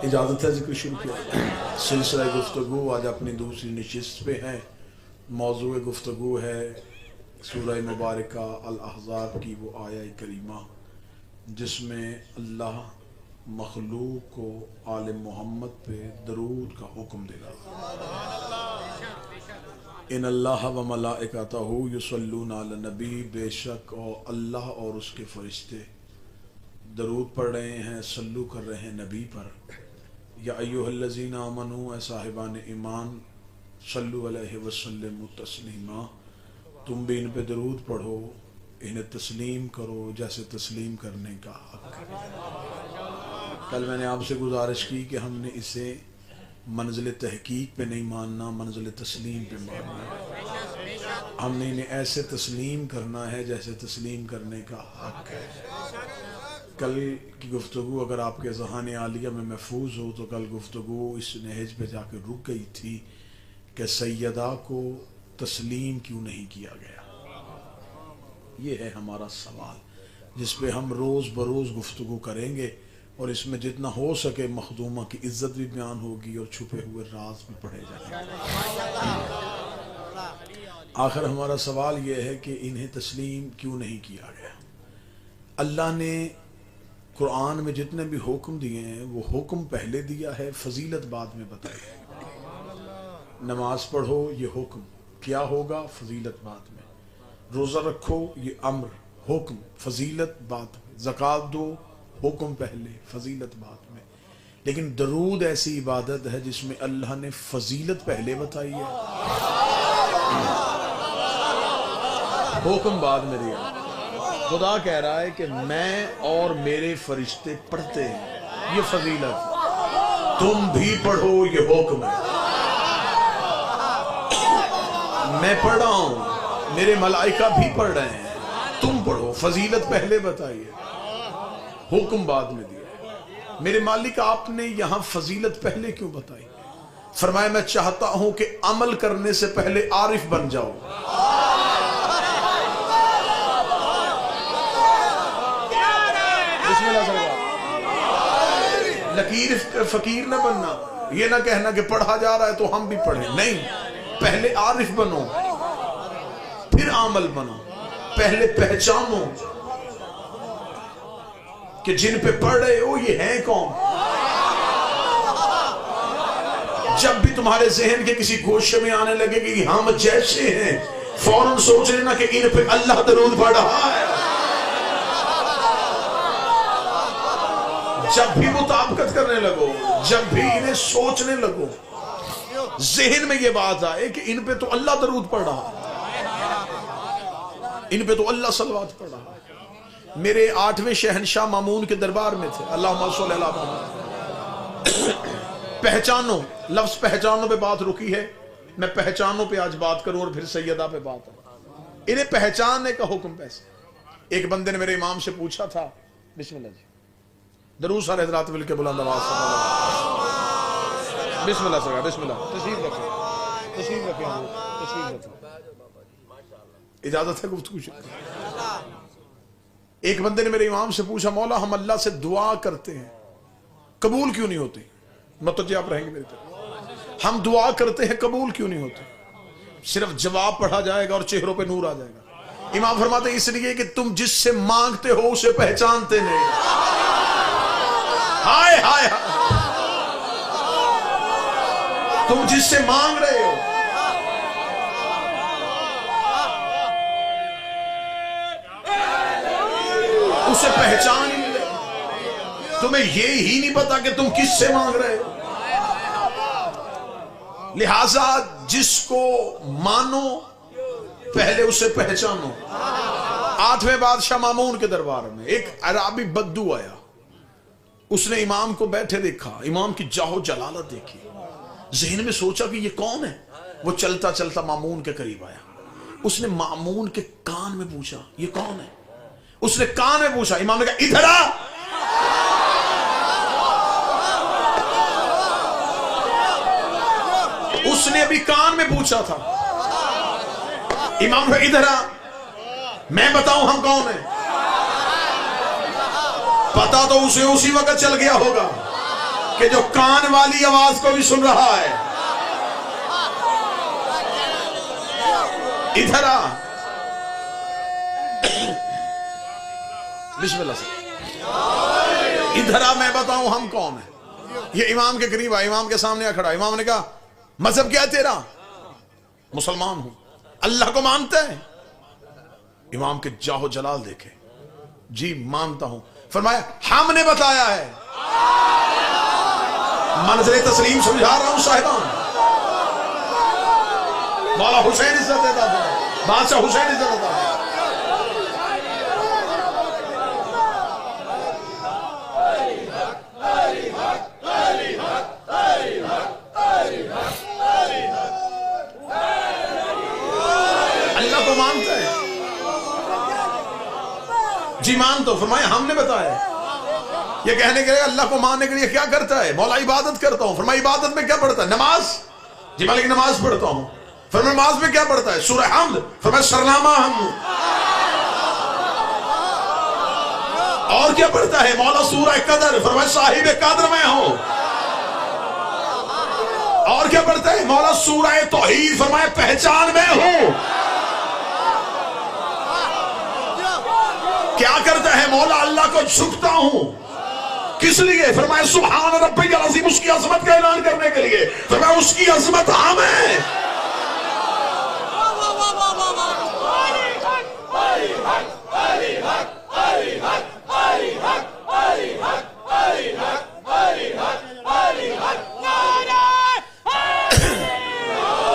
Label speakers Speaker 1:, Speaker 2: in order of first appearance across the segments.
Speaker 1: इजाज़त है जिक्र शुरू किया। सिलसिला गुफ्तगू आज अपनी दूसरी नशिस्त पे है। मौजूद गुफ्तगू है सूरह मुबारका अल अहज़ाब की वो आया करीमा जिसमें अल्लाह मखलूक को आले मोहम्मद पे दरूद का हुक्म दे रहा। इन अल्लाह व मलाइकतहू युसल्लूना अलन नबी, बेशक और अल्लाह और उसके फरिश्ते दरूद पढ़ रहे हैं, सल्लू कर रहे हैं नबी पर। या अय्युहल्लज़ीना आमनू, ए साहिबान ईमान, सल्लु अलैहि वसल्लिमु तस्लीमा, तुम भी इन पे दरूद पढ़ो, इन्हें तस्लीम करो जैसे तस्लीम करने का हक है। कल मैंने आपसे गुजारिश की कि हमने इसे मंजिल तहकीक पे नहीं मानना, मंजिल तस्लीम पे मानना। हमने इन्हें ऐसे तस्लीम करना है जैसे तस्लीम करने का हक है। कल की गुफ्तगू अगर आपके ज़हान आलिया में महफूज हो तो कल गुफ्तगू इस नहज पे जाकर रुक गई थी कि सैयदा को तस्लीम क्यों नहीं किया गया। ये है हमारा सवाल जिस पे हम रोज़ बरोज़ गुफ्तगू करेंगे और इसमें जितना हो सके मखदूमा की इज्जत भी बयान होगी और छुपे हुए राज भी पढ़े जाएंगे। आखिर हमारा सवाल यह है कि इन्हें तस्लीम क्यों नहीं किया गया। अल्लाह ने कुरान में जितने भी हुक्म दिए हैं वो हुक्म पहले दिया है, फजीलत बाद में बताई है। नमाज पढ़ो ये हुक्म, क्या होगा फजीलत बाद में। रोज़ा रखो ये अम्र, हुक्म, फजीलत बाद में। ज़कात दो, हुक्म पहले, फजीलत बाद में। लेकिन दरूद ऐसी इबादत है जिसमें अल्लाह ने फजीलत पहले बताई है, हुक्म बाद में दिया। खुदा कह रहा है कि मैं और मेरे फरिश्ते पढ़ते हैं, ये फजीलत। तुम भी पढ़ो, ये हुक्म है। मैं पढ़ रहा हूं, मेरे मलाइका भी पढ़ रहे हैं, तुम पढ़ो। फजीलत पहले बताइए, हुक्म बाद में दिया। मेरे मालिक आपने यहां फजीलत पहले क्यों बताई? फरमाया मैं चाहता हूं कि अमल करने से पहले आरिफ बन जाओ। लकीर फकीर न बनना, ये ना कहना कि पढ़ा जा रहा है तो हम भी पढ़े, नहीं। पहले आरिफ बनो फिर आमल बनो। पहले पहचानो कि जिन पे पढ़ रहे हो ये हैं कौन। जब भी तुम्हारे जहन के किसी गोशे में आने लगे कि हम जैसे हैं, फौरन सोच लेना कि इन पे अल्लाह दरूद पढ़ रहा है। जब भी मुताबिकत करने लगो, जब भी इन्हें सोचने लगो, जहन में ये बात आए कि इन पे तो अल्लाह दरूद पढ़ रहा है, इन पे तो अल्लाह सलवात पढ़ रहा है। मेरे 8वें शहनशाह मामून के दरबार में थे, अल्लाहुम्मा सल्ली अला मुहम्मद। पहचानो, लफ्ज पहचानो पे बात रुकी है, मैं पहचानो पे आज बात करूं और फिर सैयदा पे बात है। इन्हें पहचानने का हुक्म पैसे। एक बंदे ने मेरे इमाम से पूछा था, बिस्मिल्लाह जी, दरूद सारे हज़रात मिल के बुलंद आवाज़ से बिस्मिल्लाह सगा, बिस्मिल्लाह, तशरीफ रखें, तशरीफ रखें, तशरीफ रखें, इजाजत है गुफ्तगू। एक बंदे ने मेरे इमाम से पूछा, मौला हम अल्लाह से दुआ करते हैं, कबूल क्यों नहीं होती? मतलब आप रहेंगे मेरी तरफ। हम दुआ करते हैं, कबूल क्यों नहीं होते? सिर्फ जवाब पढ़ा जाएगा और चेहरों पे नूर आ जाएगा। इमाम फरमाते इसलिए कि तुम जिससे मांगते हो उसे पहचानते नहीं। हाय हाय हाय, तुम जिससे मांग रहे हो उसे पहचान ही नहीं रहे। तुम्हें ये ही नहीं पता कि तुम किससे मांग रहे हो। लिहाजा जिसको मानो पहले उसे पहचानो। 8वें बादशाह मामून के दरबार में एक अराबी बद्दू आया। उसने इमाम को बैठे देखा, इमाम की जाहो जलालत देखी, ज़हन में सोचा कि ये कौन है। वो चलता चलता मामून के करीब आया। उसने मामून के कान में पूछा, ये कौन है? उसने कान में पूछा, इमाम ने कहा इधर आ। उसने अभी कान में पूछा था, इमाम ने इधर आ, मैं बताऊं हम कौन है। पता तो उसे उसी वक्त चल गया होगा कि जो कान वाली आवाज को भी सुन रहा है। इधर आ, बिस्मिल्लाह से, इधर आ, मैं बताऊं हम कौन है। ये इमाम के करीब आया, इमाम के सामने आ खड़ा। इमाम ने कहा मजहब क्या है तेरा? मुसलमान हूं। अल्लाह को मानता है? इमाम के जाहो जलाल देखे, जी मानता हूं। फरमाया हमने बताया है। मंज़िल तस्लीम समझा रहा हूं साहिबान। मौला हुसैन इज्जत देता था, बादशाह हुसैन इज्जत देता था। अल्लाह को मानता है? जी मान तो। फरमाया हमने बताया। ये कहने के लिए अल्लाह को मानने के लिए क्या करता है? मौला इबादत करता हूं। फरमाया इबादत में क्या पढ़ता है? नमाज। जी मालिक नमाज पढ़ता हूं। फरमाया नमाज में क्या पढ़ता है? सूरह हम्द। फरमाया सरनामा हम। और क्या पढ़ता है? मौला सूरह कदर। फरमाया साहिब कदर में हूं। और क्या पढ़ता है? मौला सूरह तौहीद। फरमाया पहचान में हूं। क्या करता है? मौला अल्लाह को झुकता हूं। किस लिए? फरमाया सुभान रब्बिल अज़ीम, उसकी अज़मत का ऐलान करने के लिए। फरमाया उसकी अज़मत हम है।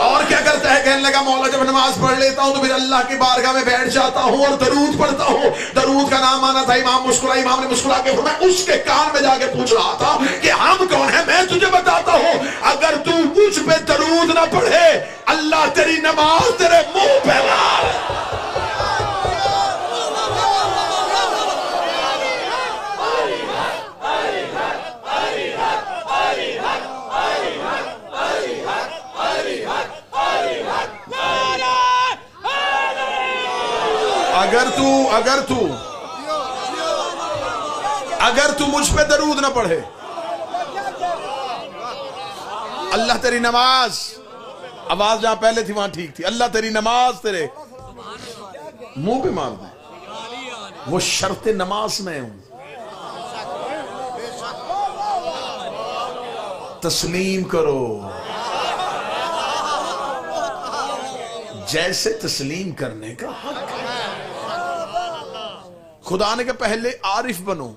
Speaker 1: और क्या करता है? कहने लगा मौला जब नमाज पढ़ लेता हूं तो फिर अल्लाह की बारगाह में बैठ जाता हूं और दरूद पढ़ता हूं। दरूद का नाम आना था। इमाम मुस्कुराए। इमाम ने मुस्कुरा के फरमाया उसके कान में जाके पूछ रहा था कि हम कौन है। मैं तुझे बताता हूं, अगर तू मुझ पे दरूद ना पढ़े अल्लाह तेरी नमाज तेरे मुंह पे मार। अगर तू मुझ पे दरूद ना पढ़े अल्लाह तेरी नमाज, आवाज जहां पहले थी वहां ठीक थी, अल्लाह तेरी नमाज तेरे मुंह पे मार दे। वो शर्त नमाज में हूं। तस्लीम करो जैसे तस्लीम करने का हक है। खुदा ने कहा पहले आरिफ बनो।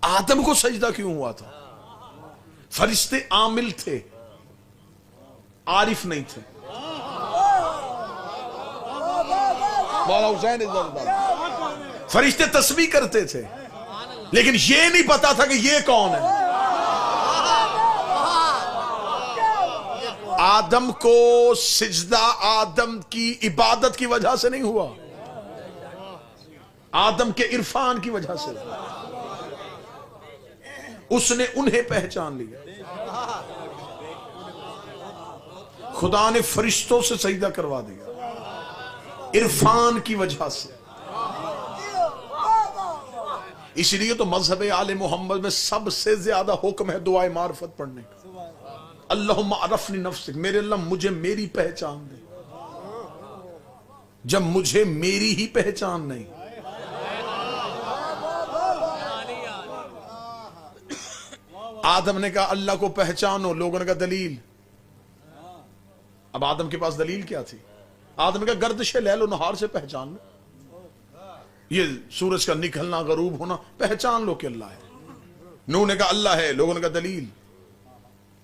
Speaker 1: आदम को सजदा क्यों हुआ था? फरिश्ते आमिल थे, आरिफ नहीं थे। मौला हुसैन फरिश्ते तस्बीह करते थे, लेकिन ये नहीं पता था कि ये कौन है। आदम को सिजदा आदम की इबादत की वजह से नहीं हुआ, आदम के इरफान की वजह से। उसने उन्हें पहचान लिया। खुदा ने फरिश्तों से सजदा करवा दिया इरफान की वजह से। इसलिए तो मजहब आले मोहम्मद में सबसे ज्यादा हुक्म है दुआए मार्फत पढ़ने का। अल्लाहुम्मा अरफनी नफ्सिक, मेरे अल्लाह मुझे मेरी पहचान दे। जब मुझे मेरी ही पहचान नहीं, आदम ने कहा अल्लाह को पहचानो, लोगों ने कहा दलील। अब आदम के पास दलील क्या थी? आदम ने कहा गर्दिश लैलो नहार से पहचान लो, ये सूरज का निकलना गरूब होना पहचान लो कि अल्लाह है। नूह ने कहा अल्लाह है, लोगों ने कहा दलील।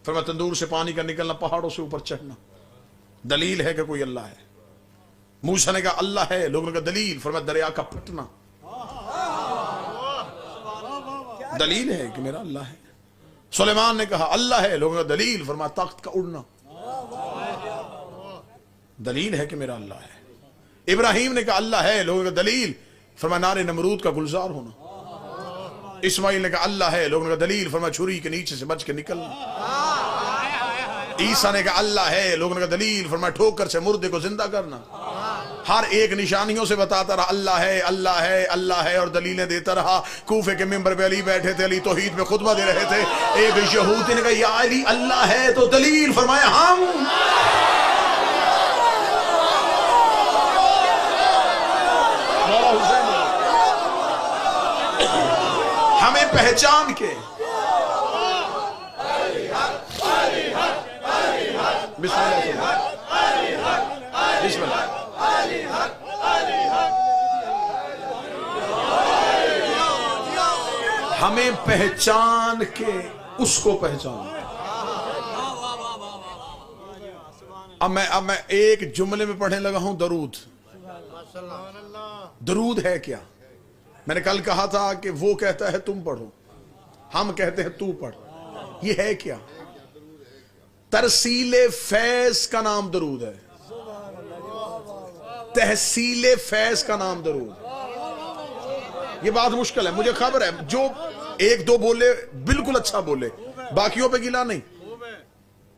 Speaker 1: फरमाया तंदूर से पानी का निकलना, पहाड़ों से ऊपर चढ़ना, दलील है कि कोई अल्लाह है। मूसा ने कहा अल्लाह है, लोगों ने कहा दलील, फरमाया दरिया का फटना, दलील है कि मेरा अल्लाह है। सुलेमान ने कहा अल्लाह है, लोगों ने कहा दलील, फरमाया तख्त का उड़ना, दलील है कि मेरा अल्लाह है। इब्राहिम ने कहा अल्लाह है, लोगों ने कहा दलील, फरमाया नारे नमरूद का गुलजार होना। इस्माइल ने कहा अल्लाह है, लोगों ने कहा दलील, फरमाया छुरी के नीचे से बच के निकलना। ईसा ने कहा अल्लाह है, लोगों ने कहा दलील, फरमाया ठोकर से मुर्दे को जिंदा करना। हर एक निशानियों से बताता रहा अल्लाह है, अल्लाह है, अल्लाह है, और दलीलें देता रहा। कूफे के मिंबर पे अली बैठे थे, अली तौहीद में खुतबा दे रहे थे। एक यहूदी ने कहा या अली अल्लाह है तो दलील, फरमाया हम। हमें पहचान के हमें पहचान के उसको पहचान। अब मैं एक जुमले में पढ़ने लगा हूं दरूद। दरूद है क्या? मैंने कल कहा था कि वो कहता है तुम पढ़ो, हम कहते हैं तू पढ़। ये है क्या? तरसीले फैज का नाम दरूद है, तहसीले फैज का नाम दरूद। ये बात मुश्किल है, मुझे खबर है। जो एक दो बोले बिल्कुल अच्छा बोले, बाकियों पे गिला नहीं।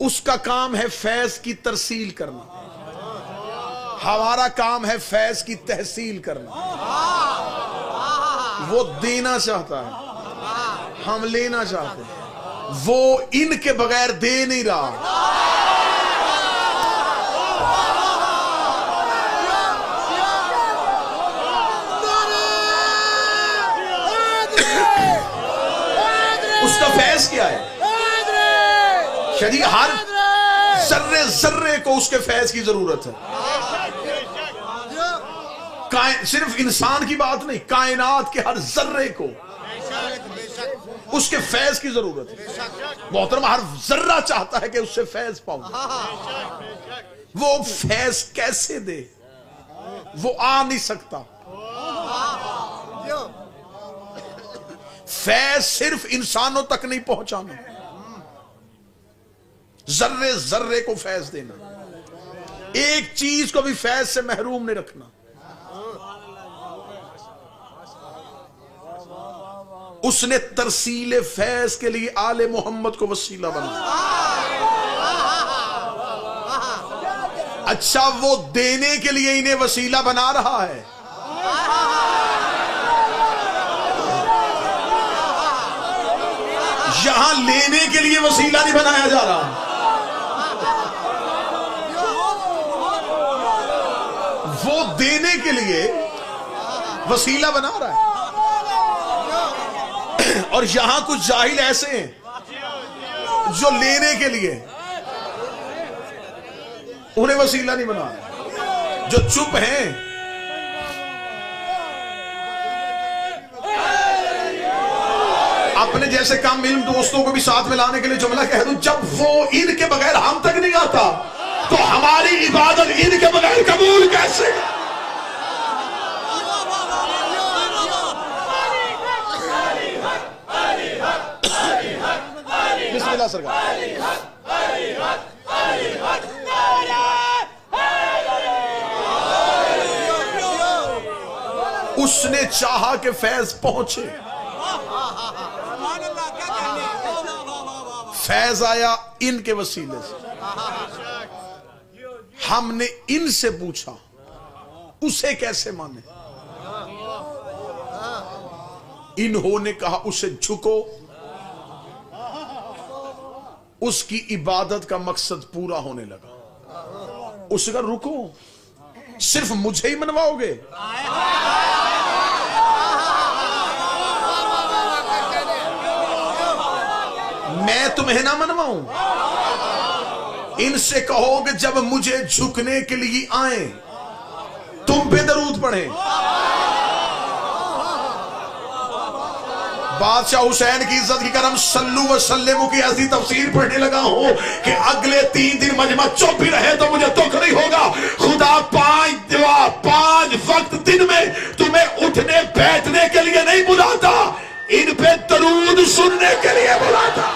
Speaker 1: उसका काम है फैज की तरसील करना, हमारा काम है फैज की तहसील करना। वो देना चाहता है, हम लेना चाहते हैं। वो इनके बगैर दे नहीं रहा। उसका फैज क्या है? शरीर हर जर्रे जर्रे को उसके फैज की जरूरत है। सिर्फ इंसान की बात नहीं, कायनात के हर जर्रे को उसके फैज की जरूरत है। मोहतरमा हर जर्रा चाहता है कि उससे फैज पाऊं। वो फैज कैसे दे? वो आ नहीं सकता। फैज सिर्फ इंसानों तक नहीं पहुंचाना, जर्रे जर्रे को फैज देना, एक चीज को भी फैज से महरूम नहीं रखना। उसने तरसीले फैज के लिए आले मोहम्मद को वसीला बनाया। अच्छा, वो देने के लिए इन्हें वसीला बना रहा है। यहां लेने के लिए वसीला नहीं बनाया जा रहा। वो देने के लिए वसीला बना रहा है। और यहां कुछ जाहिल ऐसे हैं जो लेने के लिए उन्हें वसीला नहीं बना रहे, जो चुप हैं। अपने जैसे काम इल्म दोस्तों को भी साथ में लाने के लिए जुमला कह दूं, जब वो इनके बगैर हम तक नहीं आता तो हमारी इबादत इनके बगैर कबूल कैसे? बिस्मिल्लाह सरकार। उसने चाहा कि फैज पहुंचे, फैज आया इनके वसीले से। हमने इनसे पूछा उसे कैसे माने? इन्होंने कहा उसे झुको, उसकी इबादत का मकसद पूरा होने लगा। उसका रुको, सिर्फ मुझे ही मनवाओगे? मैं तुम्हें ना मनवाऊं? इनसे कहो कि जब मुझे झुकने के लिए आए तुम पे दरूद पढ़े। बादशाह हुसैन की इज्जत की करम सल्लू व सल्लमु की ऐसी तफसीर पढ़ने लगा हूं कि अगले 3 दिन मजमा चुप भी रहे तो मुझे दुख नहीं होगा। खुदा 5 वक्त दिन में तुम्हें उठने बैठने के लिए नहीं बुलाता, इन पे दरूद सुनने के लिए बुलाता।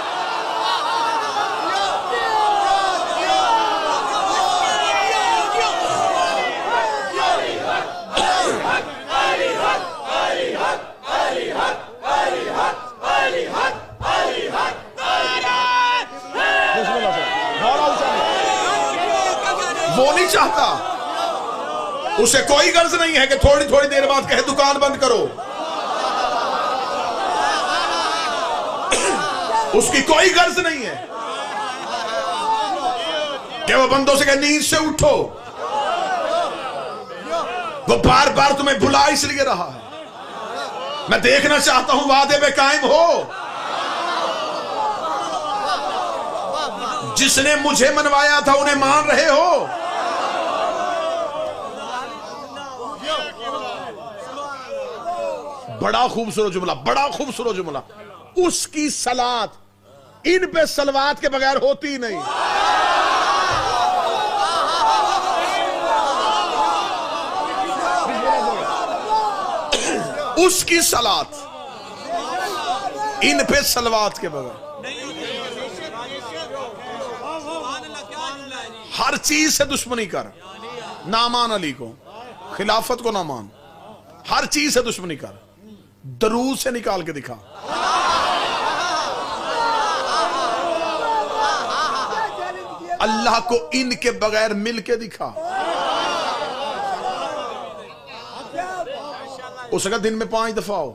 Speaker 1: वो नहीं चाहता, उसे कोई गर्ज नहीं है कि थोड़ी थोड़ी देर बाद कहे दुकान बंद करो। उसकी कोई गर्ज नहीं है कि वो बंदों से कहे नींद से उठो। वो बार बार तुम्हें बुला इसलिए रहा है, मैं देखना चाहता हूं वादे पे कायम हो। जिसने मुझे मनवाया था उन्हें मान रहे हो। बड़ा खूबसूरत जुमला, बड़ा खूबसूरत जुमला। उसकी सलात इन पे सलवात के बगैर होती ही नहीं। उसकी सलात इन पे सलवात के बगैर। हर चीज से दुश्मनी कर, ना मान अली को, खिलाफत को ना मान, हर चीज से दुश्मनी कर, दरूद से निकाल के दिखा। अल्लाह को इनके बगैर मिल के दिखा। उसका दिन में 5 दफा हो।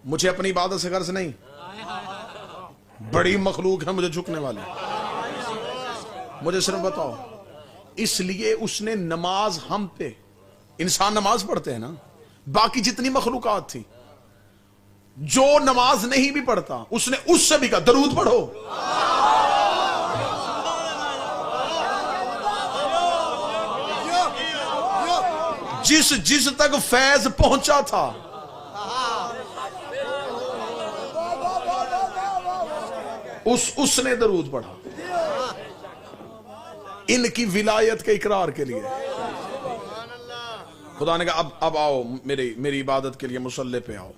Speaker 1: मुझे अपनी इबादत से गर्ज नहीं, बड़ी मखलूक है मुझे झुकने वाली। मुझे सिर्फ बताओ, इसलिए उसने नमाज हम पे, इंसान नमाज पढ़ते हैं ना, बाकी जितनी मखलूकात थी, जो नमाज नहीं भी पढ़ता उसने उससे भी कहा दरूद पढ़ो। जिस तक फैज पहुंचा था उसने दरूद पढ़ा इनकी विलायत के इकरार के लिए। खुदा ने कहा अब आओ मेरी इबादत के लिए मुसल्ले पे आओ।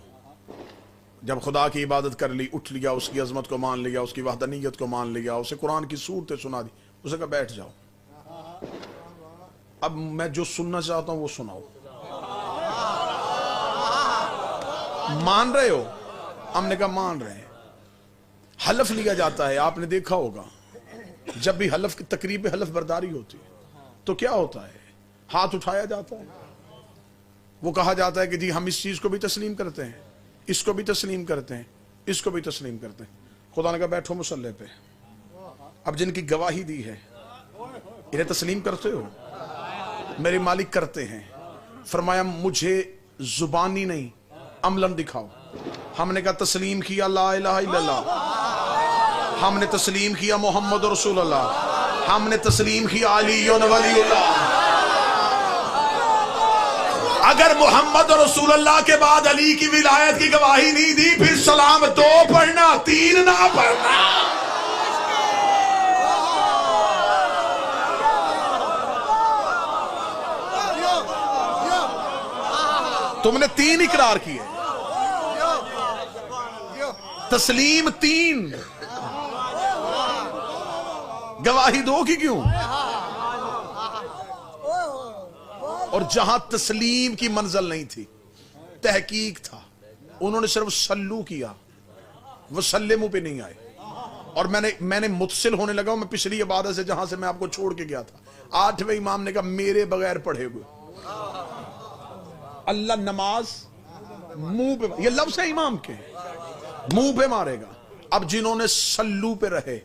Speaker 1: जब खुदा की इबादत कर ली, उठ लिया, उसकी अजमत को मान लिया, उसकी वहदानियत को मान लिया, उसे कुरान की सूरतें सुना दी, उसे कहा बैठ जाओ, अब मैं जो सुनना चाहता हूं वो सुनाओ। मान रहे हो? हमने कहा मान रहे हैं। हलफ लिया जाता है, आपने देखा होगा जब भी हलफ की तकरीब में हलफ बर्दारी होती है तो क्या होता है, हाथ उठाया जाता है, वो कहा जाता है कि जी हम इस चीज को भी तस्लीम करते हैं, इसको भी तस्लीम करते हैं, इसको भी तस्लीम करते हैं। खुदा ने कहा बैठो मुसल्ले पे। अब जिनकी गवाही दी है इन्हें तस्लीम करते हो? मेरे मालिक करते हैं। फरमाया मुझे जुबानी नहीं अमलन दिखाओ। हमने कहा तस्लीम किया ला इलाहा इल्लल्लाह, हमने तस्लीम किया मोहम्मद रसूलुल्लाह, हमने तस्लीम किया अली वलीउल्लाह। अगर मोहम्मद रसूलुल्लाह के बाद अली की विलायत की गवाही नहीं दी, फिर सलाम 2 पढ़ना, 3 ना पढ़ना। तुमने 3 इकरार किए, तस्लीम 3, गवाही 2 की क्यों? और जहां तस्लीम की मंजिल नहीं थी, तहकीक था, उन्होंने सिर्फ सल्लू किया, वो सल्लेमु पे नहीं आए। और मैंने मुतसिल होने लगा हूं मैं पिछली इबादत से, जहां से मैं आपको छोड़ के गया था। 8वें इमाम ने कहा मेरे बगैर पढ़े हुए अल्लाह नमाज मुंह पे, ये लफ्ज है इमाम के, मुंह पे मारेगा। अब जिन्होंने सल्लू पे रहे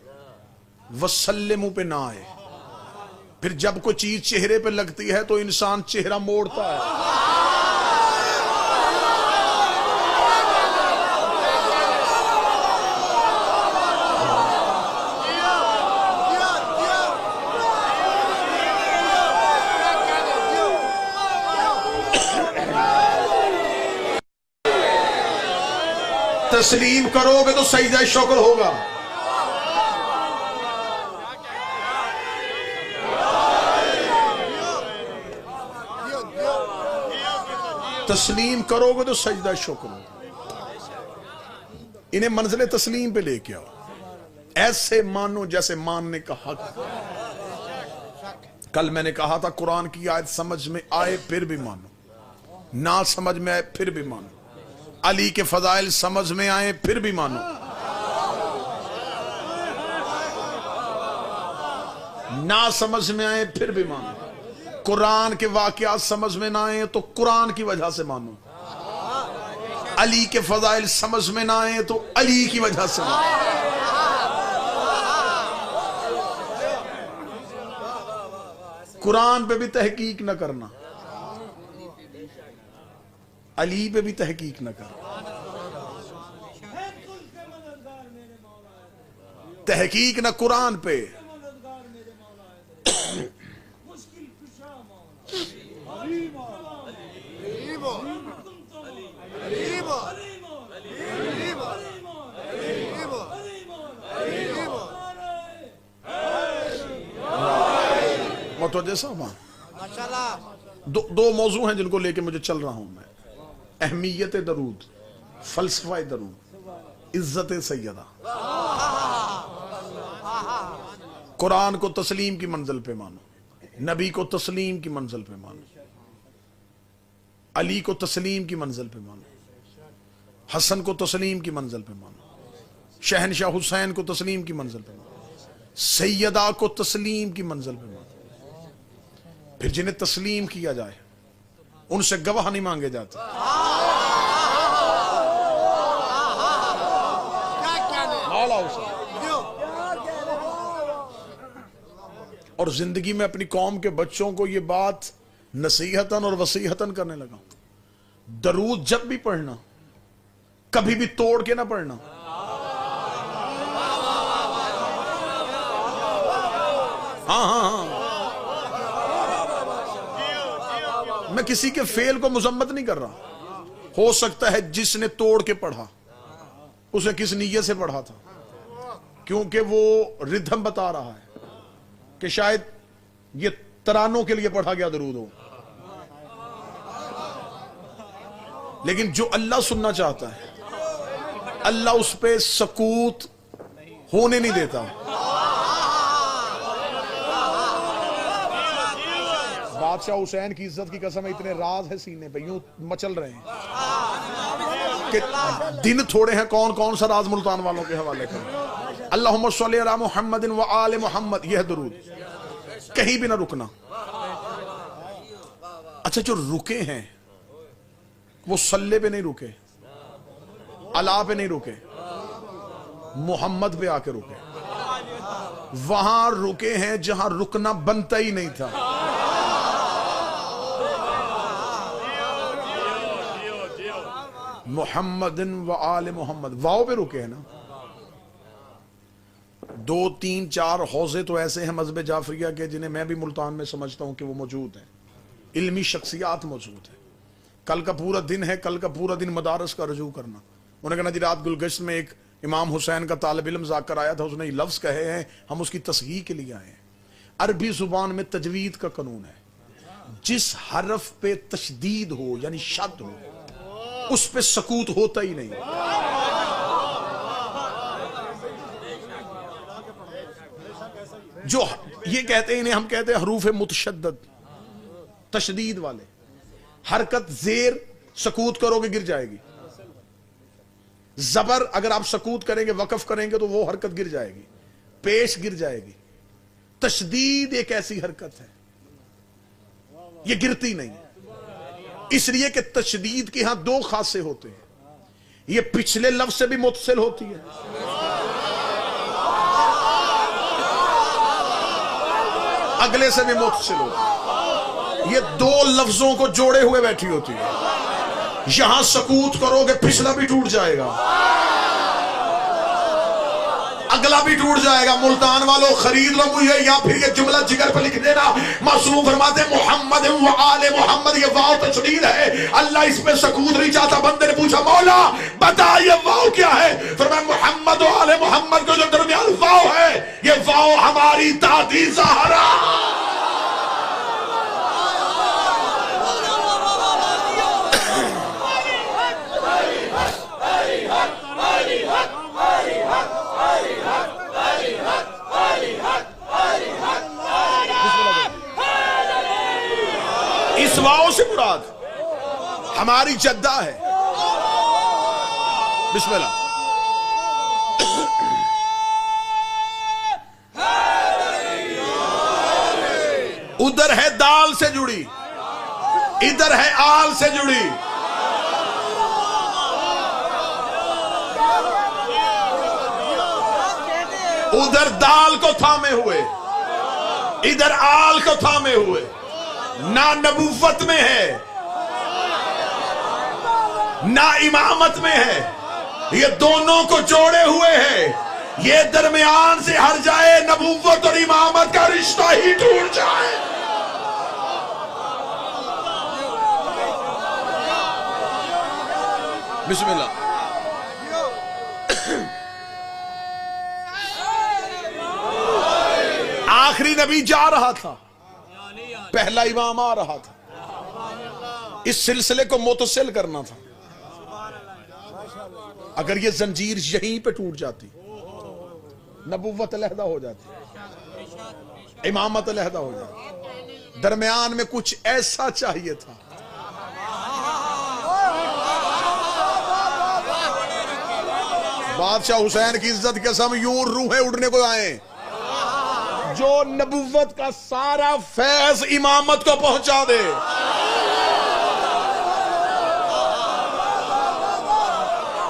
Speaker 1: वसल्लमु पे ना आए, फिर जब कोई चीज चेहरे पे लगती है तो इंसान चेहरा मोड़ता है। तस्लीम करोगे तो सजदा शुक्र होगा। तस्लीम करोगे तो सजदा शुक्र होगा। इन्हें मंजिल तस्लीम पे लेके आओ, ऐसे मानो जैसे मानने का हक। कल मैंने कहा था कुरान की आयत समझ में आए फिर भी मानो, ना समझ में आए फिर भी मानो। अली के फजाइल समझ में आए फिर भी मानो, ना समझ में आए फिर भी मानो। कुरान के वाकयात समझ में ना आए तो कुरान की वजह से मानो। अली के फजाइल समझ में ना आए तो अली की वजह से मानो। कुरान पे भी तहकीक न करना, अली पे भी तहकीक न करना। तहकीक न कुरान पे, तो जैसा दो मौजू हैं जिनको लेके मुझे चल रहा हूं मैं। अहमियत दरूद, फलसफा दरूद, इज्जत सैयदा। कुरान को तस्लीम की मंजिल पे मानो, नबी को तस्लीम की मंजिल पे मानो, अली को तस्लीम की मंजिल पे मानो, हसन को तस्लीम की मंजिल पे मानो, शहनशाह हुसैन को तस्लीम की मंजिल पे मानो, सैयदा को तस्लीम की मंजिल पे मानो। फिर जिन्हें तस्लीम किया जाए उनसे गवाह नहीं मांगे जाते। और जिंदगी में अपनी कौम के बच्चों को यह बात नसीहतन और वसीहतन करने लगा, दरूद जब भी पढ़ना कभी भी तोड़ के ना पढ़ना। हाँ हाँ हाँ, मैं किसी के फेल को मुजम्मत नहीं कर रहा। हो सकता है जिसने तोड़ के पढ़ा उसे किस नीयत से पढ़ा था, क्योंकि वो रिदम बता रहा है कि शायद ये तरानों के लिए पढ़ा गया दरूद हो। लेकिन जो अल्लाह सुनना चाहता है अल्लाह उस पे सकूत होने नहीं देता। बादशाह हुसैन की इज्जत की कसम है, इतने राज है सीने पे, यूं मचल रहे हैं कि दिन थोड़े हैं कौन कौन सा राज मुल्तान वालों के हवाले करें। अल्लाहुम्मा सल्ली अला मुहम्मदिन व आले मुहम्मद, यह दरूद कहीं भी ना रुकना। अच्छा, जो रुके हैं वो सल्ले पे नहीं रुके, अला पे नहीं रुके, मोहम्मद पे आके रुके। वहां रुके हैं जहां रुकना बनता ही नहीं था। मोहम्मदिन व आले मोहम्मद, वाव पे रुके हैं ना। 2, 3, 4 हौजे तो ऐसे हैं मज़हब जाफरिया के जिन्हें मैं भी मुल्तान में समझता हूं कि वो मौजूद हैं, इल्मी शख्सियात मौजूद है। कल का पूरा दिन है, कल का पूरा दिन मदारस का रजू करना। उन्होंने कहा जी रात गुलगश्त में एक इमाम हुसैन का तालिब इल्म जाकर आया था, उसने लफ्ज कहे हैं, हम उसकी तस्हीह के लिए आए हैं। अरबी जुबान में तजवीद का कानून है, जिस हरफ पे तशदीद हो यानी शद हो उस पे सकूत होता ही नहीं। जो ये कहते हैं इन्हें हम कहते हैं हरूफ मुतशद्दद, तशदीद वाले। हरकत जेर सकूत करोगे गिर जाएगी, जबर अगर आप सकूत करेंगे वक्फ करेंगे तो वो हरकत गिर जाएगी, पेश गिर जाएगी। तशदीद एक ऐसी हरकत है ये गिरती नहीं, इसलिए कि तशदीद के यहां 2 खासे होते हैं, ये पिछले लफ्ज से भी मुतसिल होती है, अगले से भी मुतसिल होती है। ये 2 लफ्जों को जोड़े हुए बैठी होती है। यहां सकूत करोगे पिछला भी टूट जाएगा, अगला भी टूट जाएगा। मुल्तान वालों खरीद लो मुझे, या फिर ये जुमला जिगर पर लिख देना। मासूम फरमाते मोहम्मद व आले मोहम्मद, ये वाव तशदीद है, अल्लाह इसमें सकूत नहीं चाहता। बंदे ने पूछा मौला बता ये वाव क्या है? फरमाया मोहम्मद व आले मोहम्मद के जो दरमियान वाव है, ये वाव हमारी दादी ज़हरा। इस वाव से मुराद हमारी जद्दा है। बिस्मिल्लाह। उधर है दाल से जुड़ी, इधर है आल से जुड़ी। उधर दाल को थामे हुए, इधर आल को थामे हुए। ना नबूवत में है ना इमामत में है, ये दोनों को जोड़े हुए हैं। ये दरमियान से हट जाए, नबूवत और इमामत का रिश्ता ही टूट जाए। बिस्मिल्लाह। आखिरी नबी जा रहा था, पहला इमाम आ रहा था। इस सिलसिले को मुतसिल करना था। अगर ये जंजीर यहीं पे टूट जाती, नबुव्वत अलहदा हो जाती, इमामत अलहदा हो जाती, दरमियान में कुछ ऐसा चाहिए था। बादशाह हुसैन की इज्जत के सब यूं रूहें उड़ने को आए, जो नबुव्वत का सारा फैज इमामत को पहुंचा दे।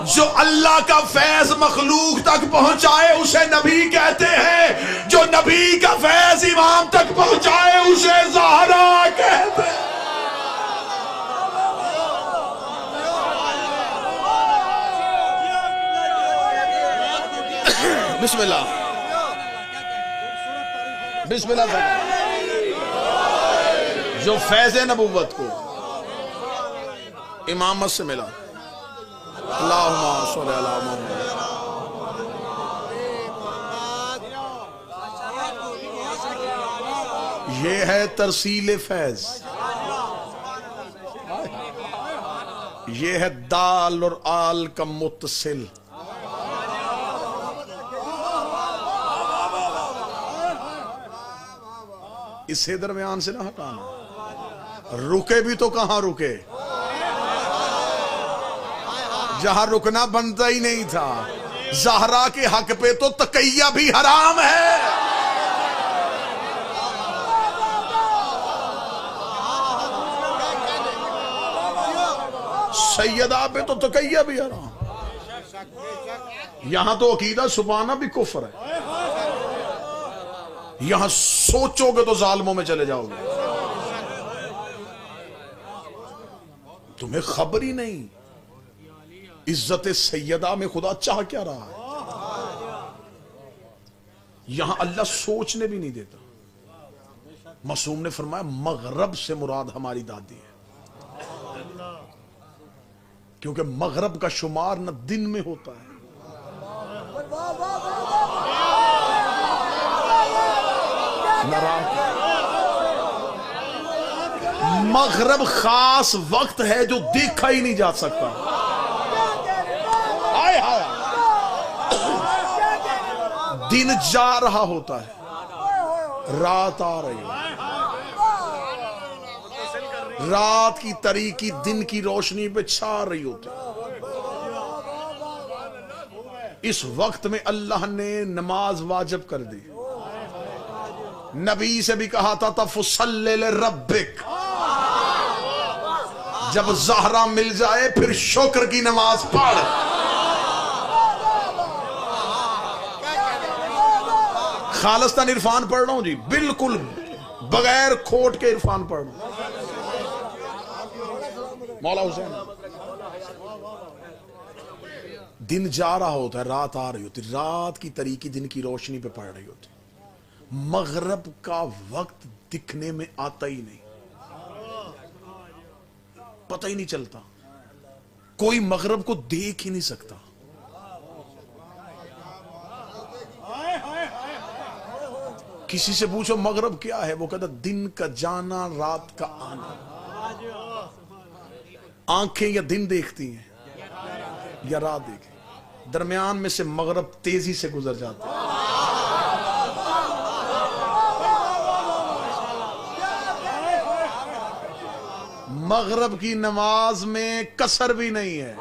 Speaker 1: जो अल्लाह का फैज मखलूक तक पहुंचाए उसे नबी कहते हैं, जो नबी का फैज इमाम तक पहुंचाए उसे ज़हरा कहते हैं। बिस्मिल्लाह बिस्मिल्लाह। जो फैज़ नबुव्वत को इमामत से मिला, अल्लाहुम्मा सल्ली अला मुहम्मद। ये है तरसील फैज, ये है दाल और आल का मुत्तसिल। इसे दरमियान से ना हटाना। रुके भी तो कहां रुके, जहां रुकना बनता ही नहीं था। ज़हरा के हक पे तो तकैया भी हराम है। सैयदा पे तो तकैया भी हराम। यहां तो अकीदा सुबाना भी कुफ्र है। यहां सोचोगे तो जालिमों में चले जाओगे। तुम्हें खबर ही नहीं इज्जत सैयदा में खुदा चाह क्या रहा है। यहां अल्लाह सोचने भी नहीं देता। मासूम ने फरमाया मगरब से मुराद हमारी दादी है, क्योंकि मगरब का शुमार न दिन में होता है न रात। मगरब खास वक्त है जो देखा ही नहीं जा सकता। आए हाय, दिन जा रहा होता है, रात आ रही है। रात की तारीकी दिन की रोशनी पे छा रही होती है। इस वक्त में अल्लाह ने नमाज वाजिब कर दी। नबी से भी कहा था तफसल्ले रब्बिक। जब ज़हरा मिल जाए फिर शुक्र की नमाज पढ़। खालिस्तान इरफान पढ़ रहा हूं जी, बिल्कुल बगैर खोट के इरफान पढ़ रहा हूं। मौला हुसैन दिन जा रहा होता है, रात आ रही होती, रात की तरीकी दिन की रोशनी पे पड़ रही होती, मगरब का वक्त दिखने में आता ही नहीं, पता ही नहीं चलता, कोई मगरब को देख ही नहीं सकता। किसी से पूछो मगरब क्या है, वो कहता दिन का जाना रात का आना। आंखें या दिन देखती हैं या रात देखती, दरमियान में से मगरब तेजी से गुजर जाता है। मगरब की नमाज में कसर भी नहीं है,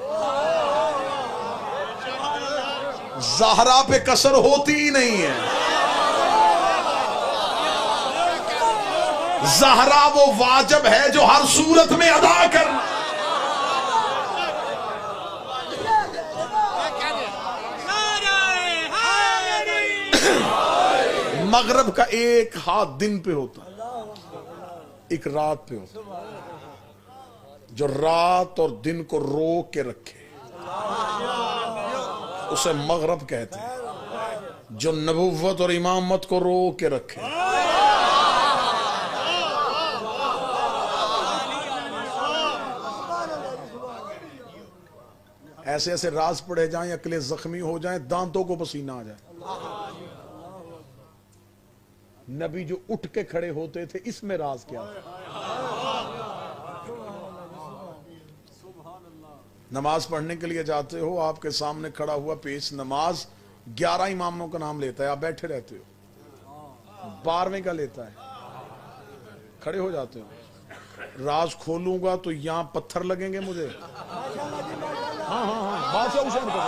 Speaker 1: ज़हरा पे कसर होती ही नहीं है। ज़हरा वो वाजिब है जो हर सूरत में अदा करना। मगरब का एक हाथ दिन पे होता है, एक रात पे होता है। जो रात और दिन को रोक के रखे उसे मगरब कहते हैं। जो नबुव्वत और इमामत को रोक के रखे, ऐसे ऐसे राज पड़े जाएं, अकले जख्मी हो जाएं, दांतों को पसीना आ जाए। नबी जो उठ के खड़े होते थे, इसमें राज क्या है? नमाज पढ़ने के लिए जाते हो, आपके सामने खड़ा हुआ पेश नमाज 11 इमामों का नाम लेता है, आप बैठे रहते हो, 12वें का लेता है, खड़े हो जाते हो। राज खोलूंगा तो यहां पत्थर लगेंगे मुझे। हाँ हाँ हाँ, बादशाह हुसैन को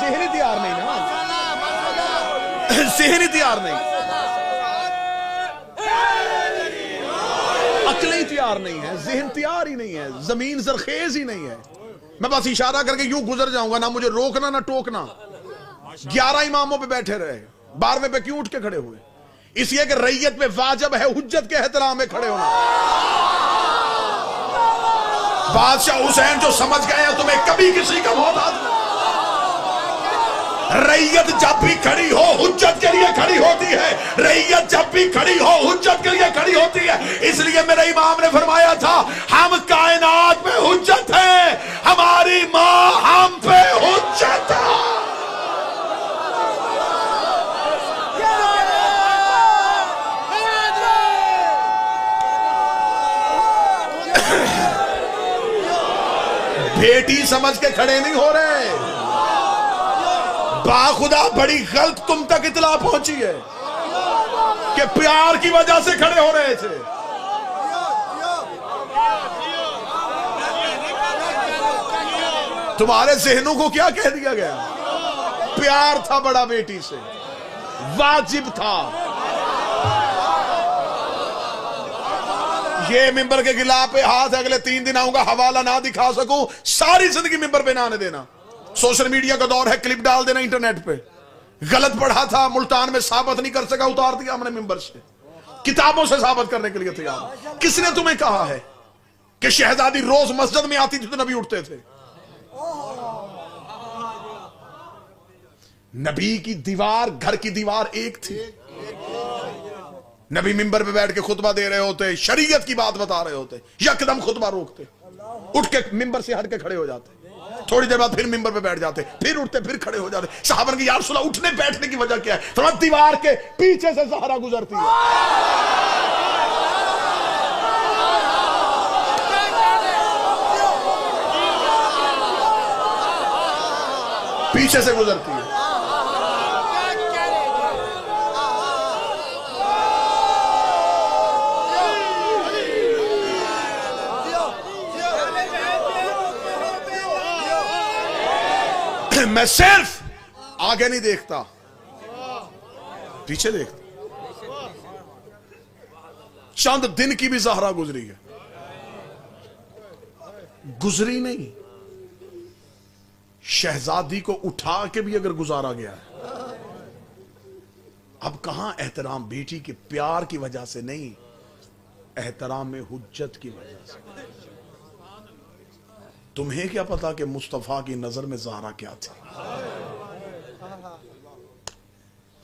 Speaker 1: सेहरी तैयार नहीं ना, सेहरी तैयार नहीं, अकलें तैयार नहीं है, जहन तैयार ही नहीं है, जमीन जरखेज ही नहीं है। मैं बस इशारा करके यूं गुजर जाऊंगा, ना मुझे रोकना ना टोकना। 11 इमामों पे बैठे रहे, 12वें पे क्यों उठ के खड़े हुए? इसलिए कि रैयत में वाजिब है हुज्जत के एहतराम में खड़े होना। बादशाह हुसैन जो समझ गए हैं तुम्हें कभी किसी का मोहताज नहीं। रैयत जब भी खड़ी हो हुज्जत के लिए खड़ी होती है, रैयत जब भी खड़ी हो हुज्जत के लिए खड़ी होती है। इसलिए मेरे इमाम ने फरमाया था, हम कायनात में हुज्जत है, हमारी मां हम पे हुज्जत है। बेटी समझ के खड़े नहीं हो रहे, बाखुदा बड़ी गलत तुम तक इतला पहुंची है कि प्यार की वजह से खड़े हो रहे थे। तुम्हारे जहनों को क्या कह दिया गया? प्यार था बड़ा बेटी से, वाजिब था। ये मिंबर के गिलाफ पे हाथ अगले 3 दिन आऊंगा, हवाला ना दिखा सकूं, सारी जिंदगी मिंबर पे ना आने देना। सोशल मीडिया का दौर है, क्लिप डाल देना इंटरनेट पे। गलत पढ़ा था, मुल्तान में साबित नहीं कर सका, उतार दिया हमने मिंबर से। किताबों से साबित करने के लिए तैयार। किसने तुम्हें कहा है कि शहजादी रोज मस्जिद में आती थी तो नबी उठते थे? नबी की दीवार, घर की दीवार एक थी। नबी मिंबर पे बैठ के खुतबा दे रहे होते, शरीयत की बात बता रहे होते, यकदम खुतबा रोकते, उठ के मिंबर से हट के खड़े हो जाते, थोड़ी देर बाद फिर मिंबर पे बैठ जाते, फिर उठते, फिर खड़े हो जाते। सहाबा की या रसूल अल्लाह उठने बैठने की वजह क्या है? थोड़ा दीवार के पीछे से ज़हरा गुजरती है, पीछे से गुजरती है। मैं सिर्फ आगे नहीं देखता, पीछे देखता। चंद दिन की भी ज़हरा गुजरी है, गुजरी नहीं, शहजादी को उठा के भी अगर गुजारा गया है। अब कहां एहतराम बेटी के प्यार की वजह से नहीं, एहतराम में हुज्जत की वजह से। तुम्हें क्या पता कि मुस्तफ़ा की नजर में ज़हरा क्या थी।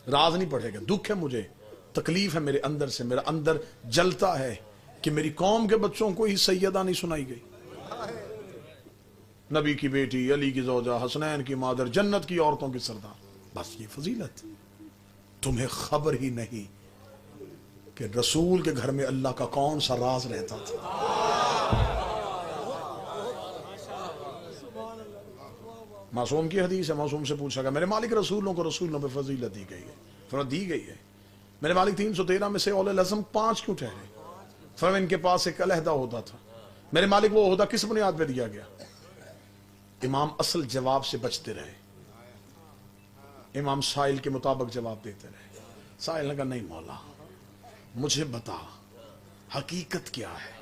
Speaker 1: राज नहीं पढ़ेगा। दुख है मुझे, तकलीफ है मेरे अंदर से, मेरा अंदर जलता है कि मेरी कौम के बच्चों को ही सैयदा नहीं सुनाई गई। नबी की बेटी, अली की ज़ौजा, हसनैन की मादर, जन्नत की औरतों की सरदार। बस ये फजीलत। तुम्हें खबर ही नहीं कि रसूल के घर में अल्लाह का कौन सा राज रहता था। मासूम की हदीस है, मासूम से पूछा गया मेरे मालिक रसूलों को रसूलों पे फजीलत दी गई है। फरमाया दी गई है। मेरे मालिक 313 में से औले अज़म 5 क्यों ठहरे? फरमाया इनके पास एक अलहदा होता था। मेरे मालिक वो ओहदा किस बुनियाद पे दिया गया? इमाम असल जवाब से बचते रहे। इमाम साइल के मुताबिक जवाब देते रहे। साइल ने कहा नहीं मौला मुझे बता हकीकत क्या है,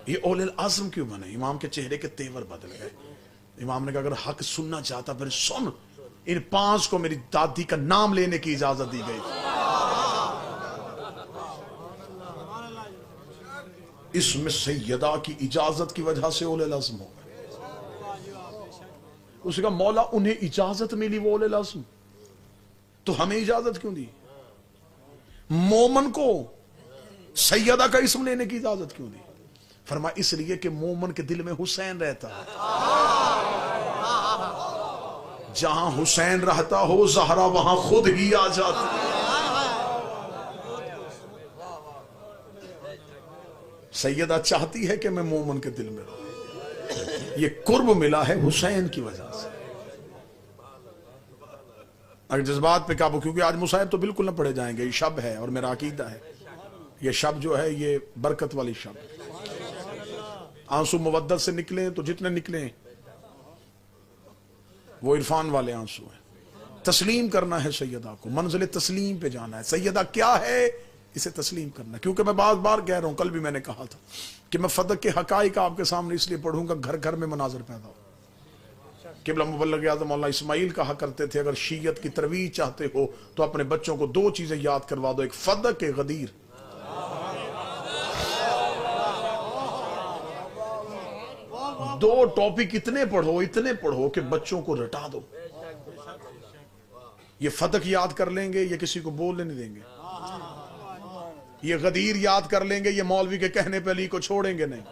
Speaker 1: ये औले आज़म क्यों बने? इमाम के चेहरे के तेवर बदल गए। इमाम ने कहा अगर हक सुनना चाहता फिर सुन, इन 5 को मेरी दादी का नाम लेने की इजाजत दी गई। इसमें सैयदा की इजाजत की वजह से औले आज़म हो गए। उसने कहा मौला उन्हें इजाजत मिली वो औले आज़म, तो हमें इजाजत क्यों दी? मोमन को सैयदा का इस्म लेने की इजाजत क्यों दी? फरमा इसलिए कि मोमन के दिल में हुसैन रहता है। जहां हुसैन रहता हो ज़हरा वहां खुद ही आ जाती। सैयदा चाहती है कि मैं मोमन के दिल में रहूं। ये कुर्ब मिला है हुसैन की वजह से। अगर जज्बात पे काबू, क्योंकि आज मुसाहिब तो बिल्कुल ना पढ़े जाएंगे, ये शब है और मेरा अकीदा है ये शब जो है ये बरकत वाली शब। आंसू मुवद्दत से निकले तो जितने निकले वो इरफान वाले आंसू हैं। तस्लीम करना है सैयदा को, मंजिल तस्लीम पे जाना है। सैयदा क्या है इसे तस्लीम करना। क्योंकि मैं बार बार कह रहा हूं, कल भी मैंने कहा था कि मैं फदक के हकाइक आपके सामने इसलिए पढ़ूंगा घर घर में मनाजर पैदा हो। किबला मुबल्लिग आज़म मौलाना इस्माइल कहा करते थे अगर शीयत की तरवीज चाहते हो तो अपने बच्चों को 2 चीजें याद करवा दो, एक फदक एक गदीर। दो टॉपिक इतने पढ़ो कि बच्चों को रटा दो। ये फदक याद कर लेंगे, ये किसी को बोलने नहीं देंगे। ये गदीर याद कर लेंगे, ये मौलवी के कहने पे अली को छोड़ेंगे नहीं।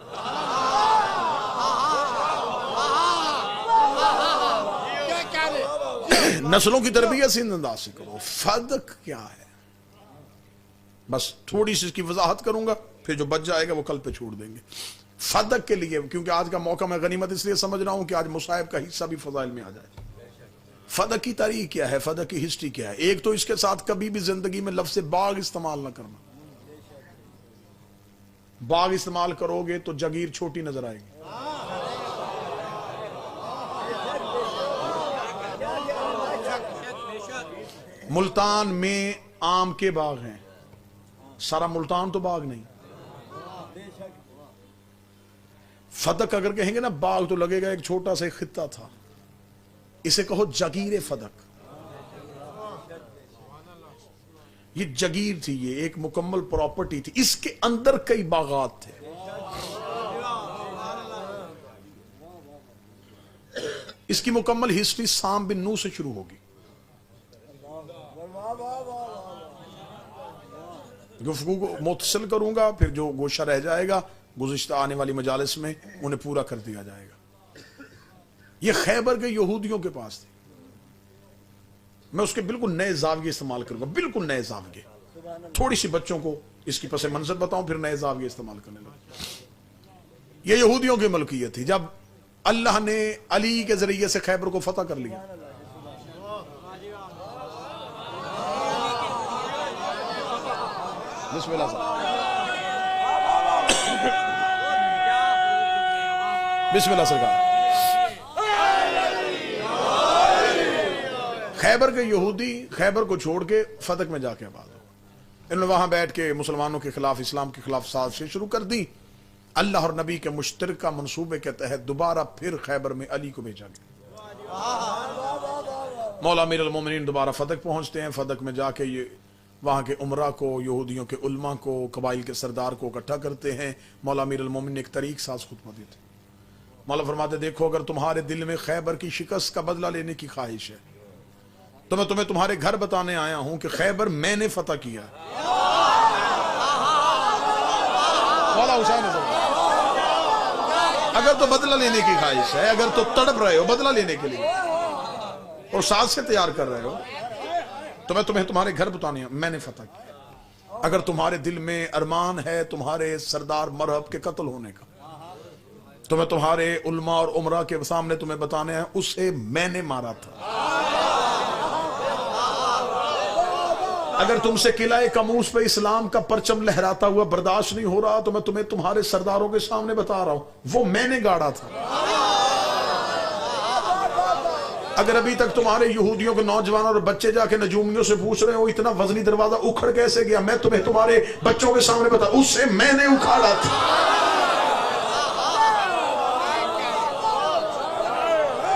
Speaker 1: नस्लों की तरबियत से अंदाज से करो। फदक क्या है बस थोड़ी सी इसकी वजाहत करूंगा, फिर जो बच जाएगा वो कल पे छोड़ देंगे। फदक के लिए, क्योंकि आज का मौका मैं गनीमत इसलिए समझ रहा हूं कि आज मुसाहिब का हिस्सा भी फजाइल में आ जाए। फदक की तारीख क्या है, फदक की हिस्ट्री क्या है? एक तो इसके साथ कभी भी जिंदगी में लफ्ज़ बाग इस्तेमाल ना करना। बाग इस्तेमाल करोगे तो जगीर छोटी नजर आएगी। मुल्तान में आम के बाग हैं, सारा मुल्तान तो बाग नहीं। फदक अगर कहेंगे ना बाग तो लगेगा एक छोटा सा खित्ता था। इसे कहो जगीर फदक। ये जगीर थी, ये एक मुकम्मल प्रॉपर्टी थी, इसके अंदर कई बागात थे। इसकी मुकम्मल हिस्ट्री साम बिन नूह से शुरू होगी। गुफ्तगू को मुतसिल करूंगा, फिर जो गोशा रह जाएगा गुज़िश्ता आने वाली मजालिस में उन्हें पूरा कर दिया जाएगा। ये खैबर के यहूदियों के पास थी। मैं उसके बिल्कुल नए जाविये इस्तेमाल करूंगा, बिल्कुल नए जाविये। थोड़ी सी बच्चों को इसकी पस मंजर बताऊं, फिर नए जाविये इस्तेमाल करने लगे। ये यहूदियों की मलकियत थी। जब अल्लाह ने अली के जरिए से खैबर को फतह कर लिया, बिस्मिल्लाह बिस्मिल्लाह सरकार। खैबर के यहूदी खैबर को छोड़ के फतक में जाके आबाद हो। इन्होंने वहां बैठ के मुसलमानों के खिलाफ, इस्लाम के खिलाफ साजिशें शुरू कर दी। अल्लाह और नबी के मुश्तरका मंसूबे के तहत दोबारा फिर खैबर में अली को भेजा गया। मौला अमीर अल मोमिनीन दोबारा फतक पहुंचते हैं। फतक में जाके ये वहां के उमरा को, यहूदियों के उलमा को, कबाइल के सरदार को इकट्ठा करते हैं। मौला अमीर अल मोमिनीन एक तरीक साज खुतबा देते। मौला फरमाते देखो अगर तुम्हारे दिल में खैबर की शिकस्त का बदला लेने की ख्वाहिश है तो मैं तुम्हें तुम्हारे घर बताने आया हूं कि खैबर मैंने फतह किया। मौला हुसैन अगर तो बदला लेने की ख्वाहिश है, अगर तो तड़प रहे हो बदला लेने के लिए और साथ से तैयार कर रहे हो तो मैं तुम्हें तुम्हारे घर बताने मैंने फतह किया। अगर तुम्हारे दिल में अरमान है तुम्हारे सरदार मरहब के कत्ल होने का तो मैं तुम्हारे उलमा और उमरा के सामने तुम्हें बताने हैं उसे मैंने मारा था। अगर तुमसे किलाए कमूस पे इस्लाम का परचम लहराता हुआ बर्दाश्त नहीं हो रहा तो मैं तुम्हें तुम्हारे सरदारों के सामने बता रहा हूं वो मैंने गाड़ा था। अगर अभी तक तुम्हारे यहूदियों के नौजवान और बच्चे जाके नजूमियों से पूछ रहे हो इतना वजनी दरवाजा उखड़ कैसे गया, मैं तुम्हें तुम्हारे बच्चों के सामने बता उससे मैंने उखाड़ा था।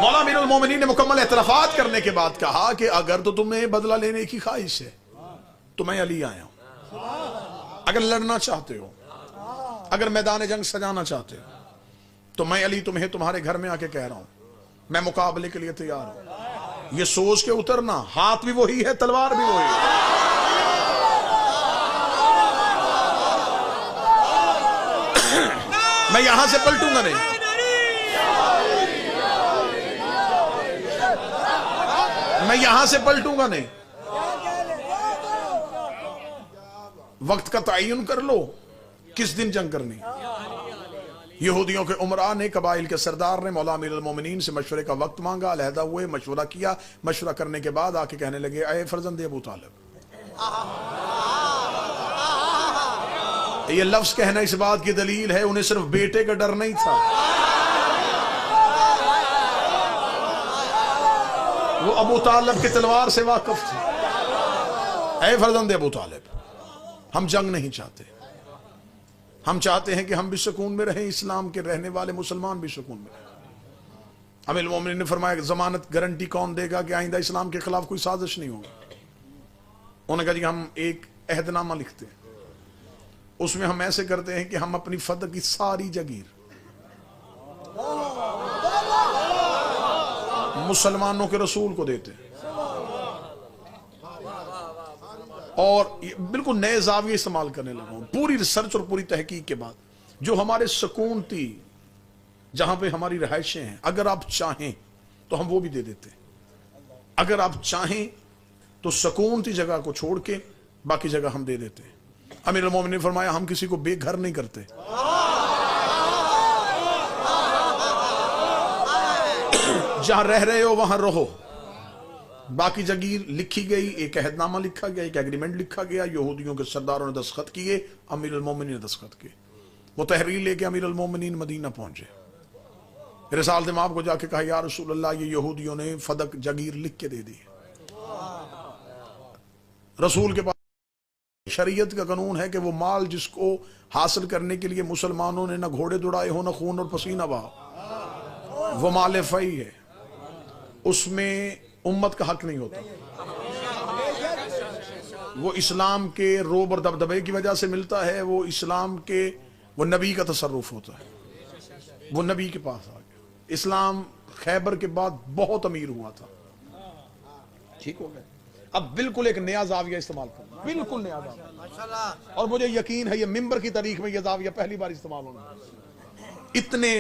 Speaker 1: मौला अमीरुल मोमिनीन ने मुकम्मल एतराफात करने के बाद कहा कि अगर तो तुम्हें बदला लेने की ख्वाहिश है तो मैं अली आया हूं। अगर लड़ना चाहते हो, अगर मैदान जंग सजाना चाहते हो तो मैं अली तुम्हें तुम्हारे घर में आके कह रहा हूं मैं मुकाबले के लिए तैयार हूं। ये सोच के उतरना, हाथ भी वही है तलवार भी वही है। मैं यहां से पलटूंगा नहीं, मैं यहां से पलटूंगा नहीं। वक्त का तयन कर लो किस दिन जंग करनी। यहूदियों के उमरा ने, कबाइल के सरदार ने मौला अमीरुल मोमिनीन से मशवरे का वक्त मांगा, अलहदा हुए, मशवरा किया। मशवरा करने के बाद आके कहने लगे अय फर्जंद अबू तालिब। ये लफ्ज कहना इस बात की दलील है उन्हें सिर्फ बेटे का डर नहीं था, वो अबू तालिब की तलवार से वाकिफ थे। ऐ फर्जंद अबू तालिब, हम जंग नहीं चाहते, हम चाहते हैं कि हम भी सुकून में रहें, इस्लाम के रहने वाले मुसलमान भी सुकून में रहें। अमीरुल मोमिनीन ने फरमाया जमानत गारंटी कौन देगा कि आइंदा इस्लाम के खिलाफ कोई साजिश नहीं होगी। उन्होंने कहा जी हम एक अहदनामा लिखते हैं, उसमें हम ऐसे करते हैं कि हम अपनी फतह की सारी जगीर मुसलमानों के रसूल को देते हैं और बिल्कुल नए जाविये इस्तेमाल करने लगा हूं। पूरी रिसर्च और पूरी तहकीक के बाद जो हमारे सकूनती जहां पे हमारी रहायशें हैं, अगर आप चाहें तो हम वो भी दे देते हैं। अगर आप चाहें तो सकूनती जगह को छोड़ के बाकी जगह हम दे देते हैं। अमीरुल मोमिनीन ने फरमाया हम किसी को बेघर नहीं करते, जहां रह रहे हो वहां रहो। बाकी जगीर लिखी गई, एक अहदनामा लिखा गया, एक एग्रीमेंट लिखा गया, यहूदियों के सरदारों ने दस्तखत किए, अमीरुल मोमिनीन ने दस्तखत किए। वो तहरीर लेके अमीरुल मोमिनीन मदीना पहुंचे। रिसालत इमाम को जाके कहा या रसूल अल्लाह ये यहूदियों ने फदक जगीर लिख के दे दी। रसूल के पास शरीयत का कानून है कि वो माल जिसको हासिल करने के लिए मुसलमानों ने ना घोड़े दौड़ाए हो, ना खून और पसीना बहा, वो माल फई है, उसमें उम्मत का हक नहीं होता। वो इस्लाम के रोब और दबदबे की वजह से मिलता है, वो इस्लाम के, वो नबी का तसर्रुफ होता है, वो नबी के पास आ गया। इस्लाम खैबर के बाद बहुत अमीर हुआ था, ठीक हो गया। अब बिल्कुल एक नया जाविया इस्तेमाल करना, बिल्कुल नया जाविया, और मुझे यकीन है ये मिंबर की तारीख में यह जाविया पहली बार इस्तेमाल होना, इतने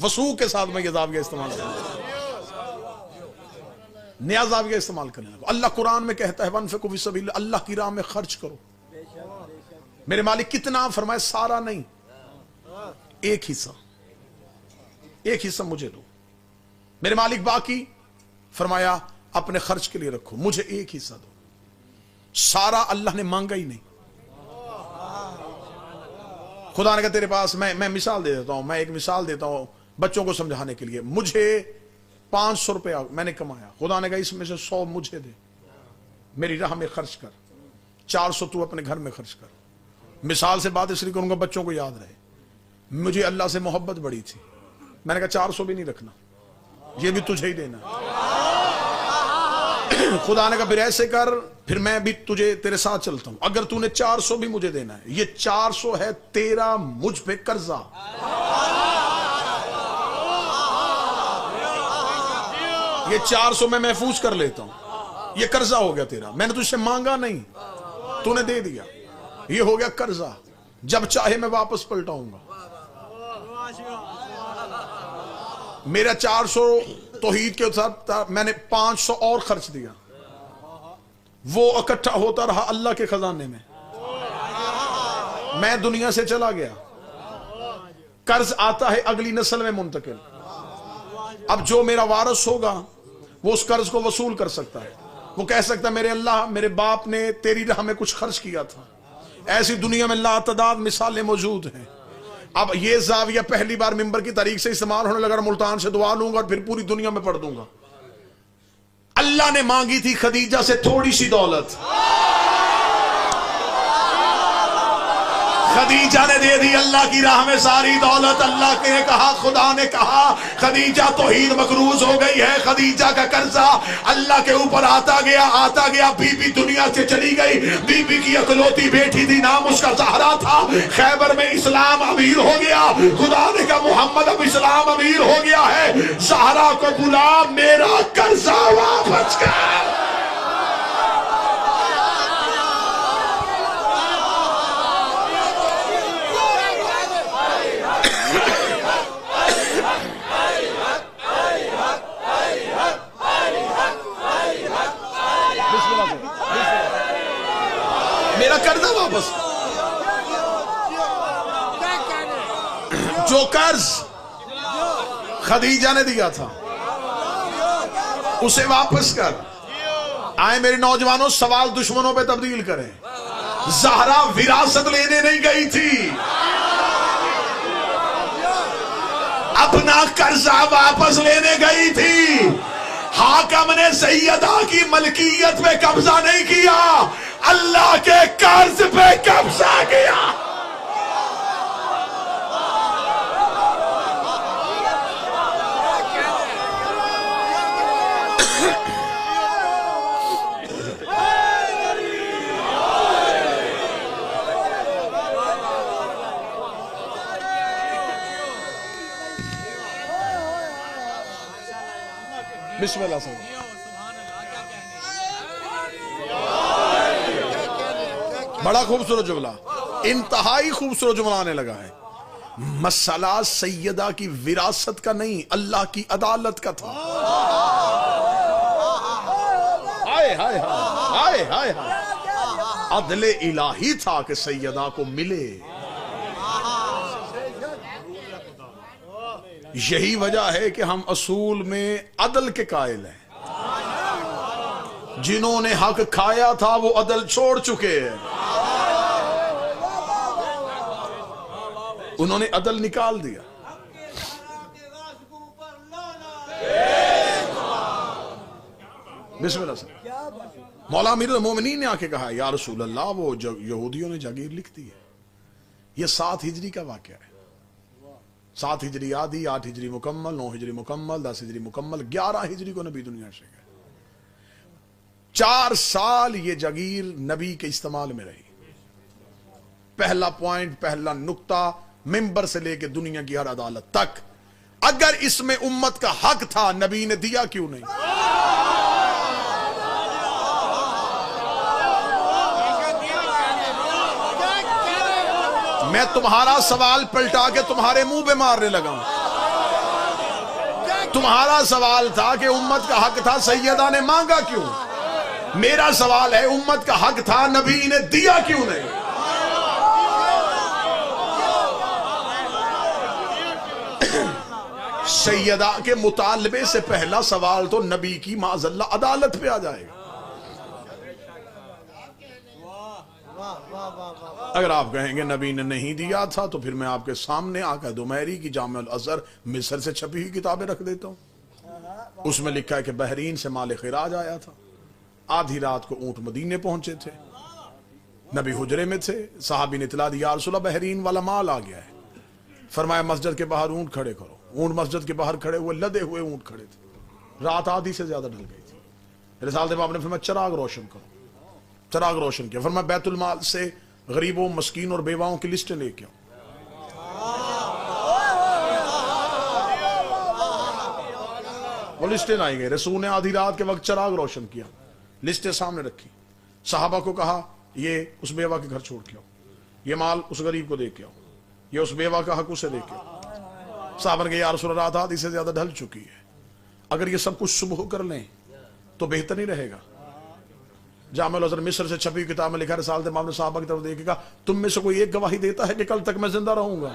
Speaker 1: वसूख के साथ में यह जाविया इस्तेमाल करना, नया जाविया इस्तेमाल करने लगा। अल्लाह कुरान में कहता है वनफिकू फी सबील, अल्लाह की राह में खर्च करो। मेरे मालिक कितना फरमाए, सारा नहीं, एक हिस्सा, एक हिस्सा मुझे दो। मेरे मालिक बाकी फरमाया अपने खर्च के लिए रखो, मुझे एक हिस्सा दो। सारा अल्लाह ने मांगा ही नहीं। खुदा ने कहा तेरे पास, मैं मिसाल दे देता हूं, मैं एक मिसाल देता हूं बच्चों को समझाने के लिए। मुझे 500 रुपया मैंने कमाया, खुदा ने कहा इसमें से 100 मुझे दे, मेरी राह में खर्च कर, 400 तू अपने घर में खर्च कर। मिसाल से बात इसलिए करूंगा बच्चों को याद रहे। मुझे अल्लाह से मोहब्बत बड़ी थी, मैंने कहा 400 भी नहीं रखना, ये भी तुझे ही देना। खुदा ने कहा फिर ऐसे कर, फिर मैं भी तुझे तेरे साथ चलता हूं, अगर तूने 400 भी मुझे देना है, ये 400 है तेरा मुझ पे कर्जा। ये 400 में महफूज कर लेता हूं, ये कर्जा हो गया तेरा, मैंने तुझसे मांगा नहीं, तूने दे दिया, ये हो गया कर्जा, जब चाहे मैं वापस पलटाऊंगा। मेरा 400 तौहीद के साथ मैंने 500 और खर्च दिया, वो इकट्ठा होता रहा अल्लाह के खजाने में, मैं दुनिया से चला गया, कर्ज आता है अगली नस्ल में मुंतकिल। अब जो मेरा वारिस होगा वो उस कर्ज को वसूल कर सकता है, वो कह सकता है मेरे अल्लाह, मेरे बाप ने तेरी राह में कुछ खर्च किया था। ऐसी दुनिया में लातदाद मिसालें मौजूद हैं। अब ये जाविया पहली बार मिंबर की तारीख से इस्तेमाल होने लगा, मुल्तान से दुआ लूंगा और फिर पूरी दुनिया में पढ़ दूंगा। अल्लाह ने मांगी थी खदीजा से थोड़ी सी दौलत, खदीजा ने दे दी अल्लाह की राह में सारी दौलत। अल्लाह ने कहा, खुदा ने कहा खदीजा तौहीद मकरूज हो गई है, खदीजा का कर्जा अल्लाह के ऊपर आता गया। बीबी दुनिया से चली गई, बीबी की अकलौती बेटी थी, नाम उसका ज़हरा था। खैबर में इस्लाम अमीर हो गया, खुदा ने कहा मोहम्मद अब इस्लाम अमीर हो गया है, ज़हरा को बुला, मेरा कर्जा वापस कर। मेरा कर्जा वापस, जो कर्ज खदीजा ने दिया था उसे वापस कर। आए मेरे नौजवानों, सवाल दुश्मनों पे तब्दील करें। ज़हरा विरासत लेने नहीं गई थी, अपना कर्जा वापस लेने गई थी। हाकम ने सैयदा की मलकियत पे कब्जा नहीं किया, अल्लाह के कर्ज पे कब्जा किया। बिस्मिल्लाह से बड़ा खूबसूरत जुमला, इंतहाई खूबसूरत जुमला आने लगा है। मसला सैयदा की विरासत का नहीं, अल्लाह की अदालत का था। हाय हाय हाय हाय हाय, अदले इलाही था कि सैयदा को मिले। यही वजह है कि हम असूल में अदल के कायल हैं। जिन्होंने हक खाया था वो अदल छोड़ चुके हैं, उन्होंने अदल निकाल दिया। बिस्मिल्लाह से मौला अमीरुल मोमिनीन ने आके कहा, या रसूल अल्लाह, वो यहूदियों ने जागीर लिख दी है। ये 7 हिजरी का वाकया है। 7 हिजरी आधी, 8 हिजरी मुकम्मल, 9 हिजरी मुकम्मल, 10 हिजरी मुकम्मल, 11 हिजरी को नबी दुनिया से गए। 4 साल ये जागीर नबी के इस्तेमाल में रही। पहला पॉइंट, पहला नुक्ता, मिंबर से लेके दुनिया की हर अदालत तक, अगर इसमें उम्मत का हक था, नबी ने दिया क्यों नहीं? मैं तुम्हारा सवाल पलटा के तुम्हारे मुंह पे मारने लगा हूं। तुम्हारा सवाल था कि उम्मत का हक था, सैयदा ने मांगा क्यों? मेरा सवाल है, उम्मत का हक था, नबी ने दिया क्यों नहीं? सैयदा के मुतालबे से पहला सवाल तो नबी की माज़अल्ला अदालत पे आ जाएगा। अगर आप कहेंगे नबी ने नहीं दिया था, तो फिर मैं आपके सामने आका दुमैरी की जामिउल अज़हर मिस्र से छपी हुई किताबें रख देता हूं। उसमें लिखा है कि बहरीन से माल खिराज आया था, आधी रात को ऊंट मदीने पहुंचे थे, नबी हुजरे में थे, साहबी ने इतला दी, या रसूलल्लाह बहरीन वाला माल आ गया है। फरमाया मस्जिद के बाहर ऊंट खड़े करो। ऊंट मस्जिद के बाहर खड़े हुए, लदे हुए ऊंट खड़े थे। रात आधी से ज्यादा ढल गई थी। रिसालत बाप ने फरमाया चिराग रोशन करो। चिराग रोशन किया। फरमाया बैतुल माल से गरीबों, मस्कीन और बेवाओं की लिस्टें लेके आओ। वो लिस्टें लाई गई। रसूल ने आधी रात के वक्त चिराग रोशन किया, लिस्टें सामने रखी, सहाबा को कहा ये उस बेवा के घर छोड़ के आओ, ये माल उस गरीब को दे के आओ, ये उस बेवा का हक उसे दे के आओ। साहब ने कहा या रसूल अल्लाह, रात इससे ज्यादा ढल चुकी है, अगर ये सब कुछ सुबह कर लें तो बेहतर नहीं रहेगा। जामिल अज़हर मिस्र से छपी किताब में लिखा है, साल इमाम ने साहबा की तरफ देखेगा, तुम में से कोई एक गवाही देता है कि कल तक मैं जिंदा रहूंगा?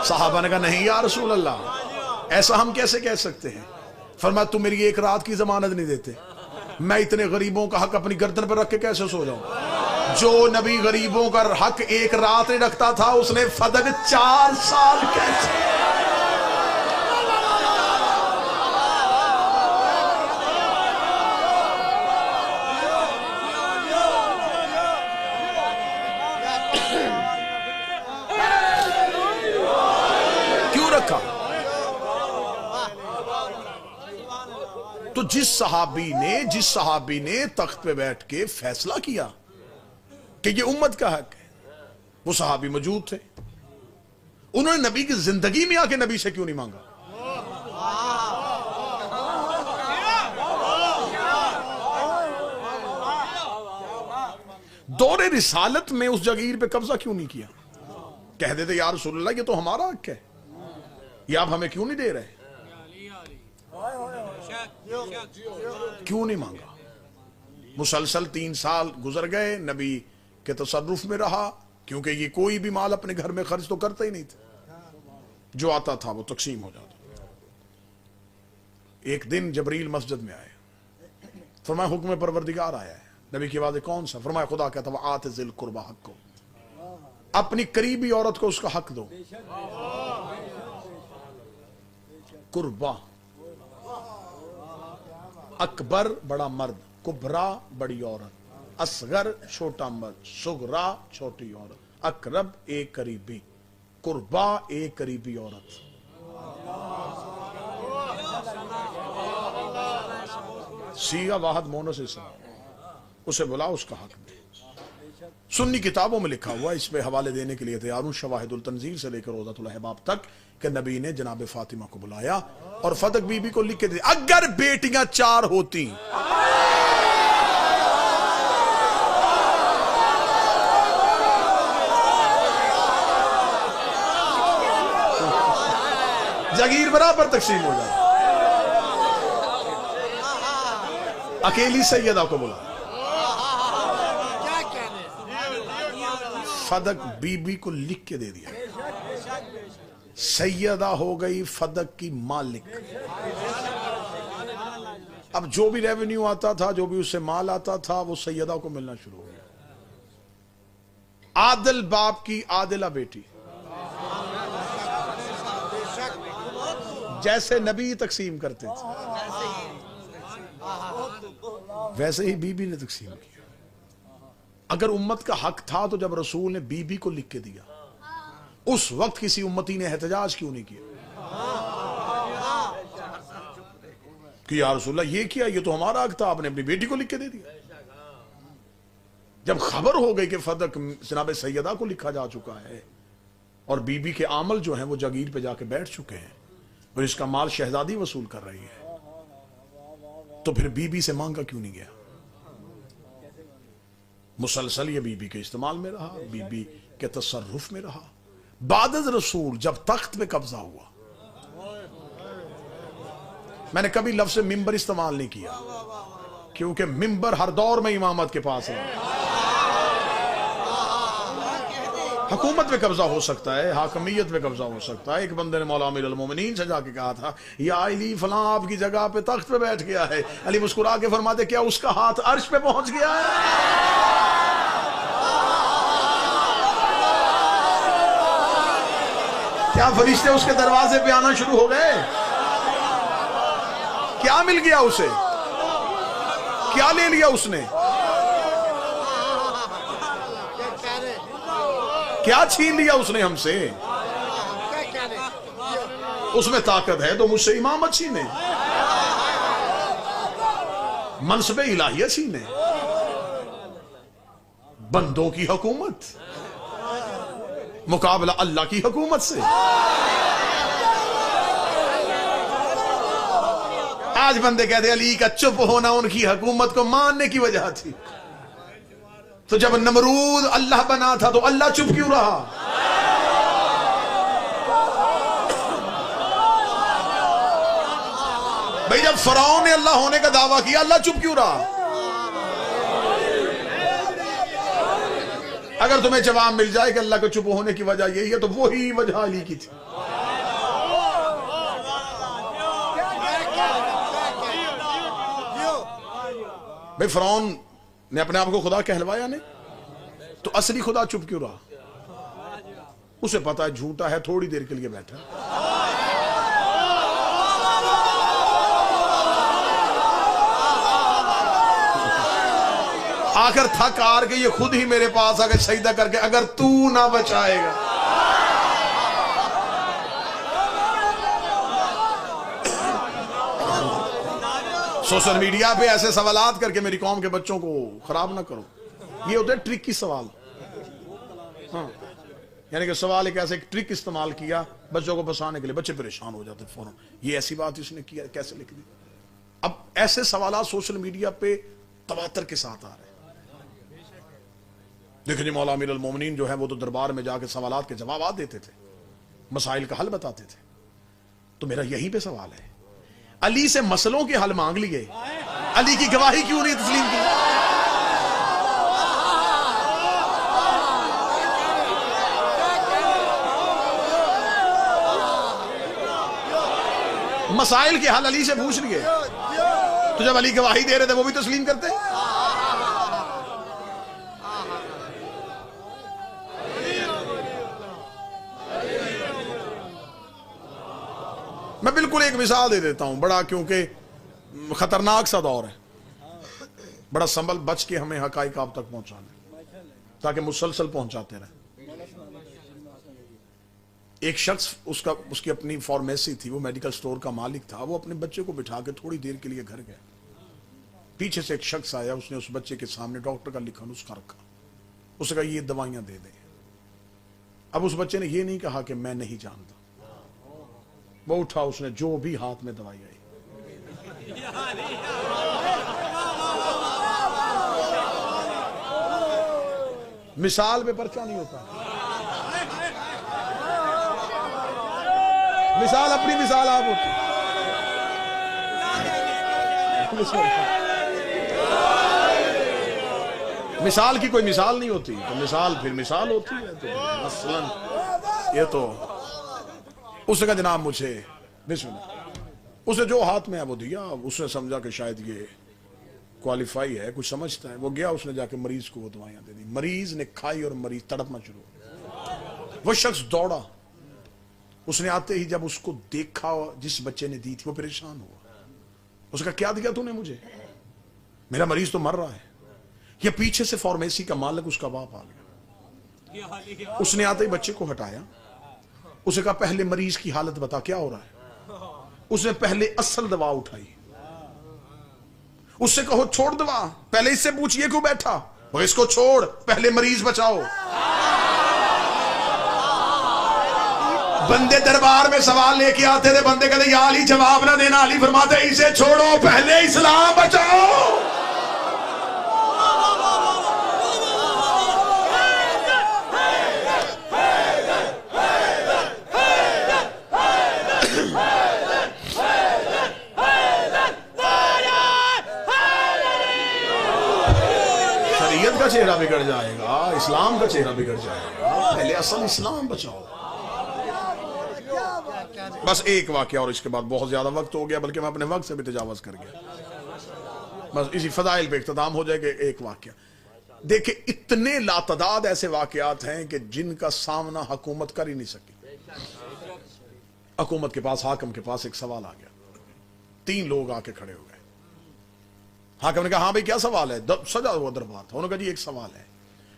Speaker 1: साहबा ने कहा नहीं या रसूल अल्लाह, ऐसा हम कैसे कह सकते हैं। फरमाया तुम मेरी एक रात की जमानत नहीं देते, मैं इतने गरीबों का हक अपनी गर्दन पर रख के कैसे सो जाऊं? जो नबी गरीबों का हक एक रात नहीं रखता था, उसने फदक 4 साल कैसे? क्यों रखा? तो जिस सहाबी ने तख्त पे बैठ के फैसला किया कि ये उम्मत का हक है, वो सहाबी मौजूद थे। उन्होंने नबी की जिंदगी में आके नबी से क्यों नहीं मांगा? दौरे रिसालत में उस जगीर पे कब्जा क्यों नहीं किया? कह देते या रसूल अल्लाह, ये तो हमारा हक है, ये आप हमें क्यों नहीं दे रहे? क्यों नहीं मांगा? मुसलसल 3 साल गुजर गए, नबी के तसर्रुफ में रहा, क्योंकि ये कोई भी माल अपने घर में खर्च तो करता ही नहीं था, जो आता था वो तकसीम हो जाता। एक दिन जबरील मस्जिद में आए, फरमाया हुक्म परवरदिगार आया है। नबी की आवाज़ कौन सा? फरमाया खुदा कहता है आत जिल कुर्बा हक को, अपनी करीबी औरत को उसका हक दो। कुर्बा, अकबर बड़ा मर्द, कुबरा बड़ी औरत, असगर छोटा मर्द, सुगरा छोटी औरत, अकरब एक करीबी, कुर्बा एक करीबी औरत। सीगा वाहद मोनस उसे बुला, उसका हक दे। सुन्नी किताबों में लिखा हुआ, इस पे हवाले देने के लिए तैयार हूं, शवाहिदुल तंजील से लेकर रोज़ातुल अहबाब तक, कि नबी ने जनाब फातिमा को बुलाया और फदक बीबी को लिख के दे, अगर बेटियां 4 होती जगीर बराबर तकसीम हो जाए। अकेली सैयदा को बुला, फदक बीबी को लिख के दे दिया, सैयदा हो गई फदक की मालिक। अब जो भी रेवेन्यू आता था, जो भी उससे माल आता था, वो सैयदा को मिलना शुरू हो गया। आदिल बाप की आदिला बेटी, जैसे नबी तकसीम करते थे वैसे ही बीबी ने तकसीम किया। अगर उम्मत का हक था तो जब रसूल ने बीबी को लिख के दिया, उस वक्त किसी उम्मती ने एहतजाज क्यों नहीं किया कि या रसूलल्लाह ये किया, ये तो हमारा हक था, आपने अपनी बेटी को लिख के दे दिया। जब खबर हो गई कि फदक जनाब सैयदा को लिखा जा चुका है और बीबी के आमल जो हैं वो जगीर पे जाके बैठ चुके हैं और इसका माल शहजादी वसूल कर रही है, तो फिर बीबी से मांगा क्यों नहीं गया? मुसलसल ये बीबी के इस्तेमाल में रहा, बीबी के तसर्रुफ में रहा। बादज रसूल जब तख्त पे कब्जा हुआ, मैंने कभी लफ्ज़ मिंबर इस्तेमाल नहीं किया, क्योंकि मिंबर हर दौर में इमामत के पास है। हुकूमत पे कब्जा हो सकता है, हाकमियत पे कब्जा हो सकता है। एक बंदे ने मौला अमीरुल मोमिनीन से जाके कहा था, या अली फलां आपकी जगह पे तख्त पे बैठ गया है। अली मुस्कुरा के फरमाते, क्या उसका हाथ अर्श पे पहुंच गया है? क्या फरिश्ते उसके दरवाजे पे आना शुरू हो गए? क्या मिल गया उसे? क्या ले लिया उसने? क्या छीन लिया उसने हमसे? उसमें ताकत है तो मुझसे इमामत छीने, मनसबे इलाहिया छीने, बंदों की हुकूमत। मुकाबला अल्लाह की हुकूमत से। आज बंदे कहते अली का चुप होना उनकी हुकूमत को मानने की वजह थी। तो जब नमरूद अल्लाह बना था तो अल्लाह चुप क्यों रहा? भाई जब फराउन ने अल्लाह होने का दावा किया अल्लाह चुप क्यों रहा? अगर तुम्हें जवाब मिल जाए कि अल्लाह के चुप होने की वजह यही है तो वही वजह अली की थी। भाई फरौन ने अपने आप को खुदा कहलवाया नहीं, तो असली खुदा चुप क्यों रहा? उसे पता है झूठा है, थोड़ी देर के लिए बैठा। आखिर थक हार के ये खुद ही मेरे पास आके सजदा करके अगर तू ना बचाएगा। सोशल मीडिया पे ऐसे सवालात करके मेरी कौम के बच्चों को खराब ना करो। ये होते हैं ट्रिक की सवाल। हाँ, यानी कि सवाल एक ऐसे ट्रिक इस्तेमाल किया बच्चों को फंसाने के लिए, बच्चे परेशान हो जाते फौरन, ये ऐसी बात इसने किया, कैसे लिख दी। अब ऐसे सवालात सोशल मीडिया पे तवातर के साथ आ रहे हैं। देखिए जी मौला अमीरुल मोमिनीन जो है वो तो दरबार में जाके सवालात के जवाब देते थे, मसाइल का हल बताते थे। तो मेरा यहीं पे सवाल है, अली से मसलों के हल मांग लिए, अली की गवाही क्यों नहीं तस्लीम की? मसाइल के हल अली से पूछ लिए, तो जब अली गवाही दे रहे थे वो भी तस्लीम करते। मैं बिल्कुल एक मिसाल दे देता हूं, बड़ा क्योंकि खतरनाक सा दौर है, बड़ा संभल बच के हमें हकाइक आप तक पहुंचाने, ताकि मुसलसल पहुंचाते रहे। एक शख्स उसकी अपनी फार्मेसी थी, वो मेडिकल स्टोर का मालिक था। वो अपने बच्चे को बिठा के थोड़ी देर के लिए घर गया। पीछे से एक शख्स आया, उसने उस बच्चे के सामने डॉक्टर का लिखा नुस्खा रखा, उसने कहा ये दवाइयां दे दे। अब उस बच्चे ने ये नहीं कहा कि मैं नहीं जानता, वो उठा, उसने जो भी हाथ में दवाई आई, मिसाल पे पर्चा नहीं होता। मिसाल अपनी मिसाल आप होती। मिसाल की कोई मिसाल नहीं होती, तो मिसाल फिर मिसाल होती है। तो मसलन ये तो उसने कहा जनाब मुझे बिस्मिल्लाह, उसे जो हाथ में है वो दिया। उसने समझा कि शायद ये क्वालिफाई है, कुछ समझता है। वो गया, उसने जाके मरीज को वो दवाइयां दे दी। मरीज ने खाई और मरीज तड़पना शुरू हो। वो शख्स दौड़ा, उसने आते ही जब उसको देखा जिस बच्चे ने दी थी, वो परेशान हुआ। उसका क्या दिया तूने मुझे? मेरा मरीज तो मर रहा है। ये पीछे से फार्मेसी का मालिक उसका बाप आ गया। उसने आते ही बच्चे को हटाया, उसे कहा पहले मरीज की हालत बता, क्या हो रहा है? उसने पहले असल दवा उठाई। उससे कहो छोड़ दवा, पहले इससे पूछिए क्यों बैठा। वो इसको छोड़, पहले मरीज बचाओ। बंदे दरबार में सवाल लेके आते थे, बंदे कहते या अली जवाब ना देना। अली फरमाते इसे छोड़ो, पहले इस्लाम बचाओ। शरीयत का चेहरा बिगड़ जाएगा, इस्लाम का चेहरा बिगड़ जाएगा। पहले असल इस्लाम बचाओ। बस एक वाकया और इसके बाद बहुत ज्यादा वक्त हो गया, बल्कि मैं अपने वक्त से भी तजावज कर गया। बस इसी फदाइल पे इख्तिताम हो जाएगा। एक वाकया देखिए, इतने लातदाद ऐसे वाकयात हैं कि जिनका सामना हुकूमत कर ही नहीं सकी। हुकूमत के पास, हाकिम के पास एक सवाल आ गया। 3 लोग आके खड़े हो गए। हाकिम ने कहा हाँ भाई क्या सवाल है? सजा हुआ दरबार था। उन्होंने कहा जी एक सवाल है,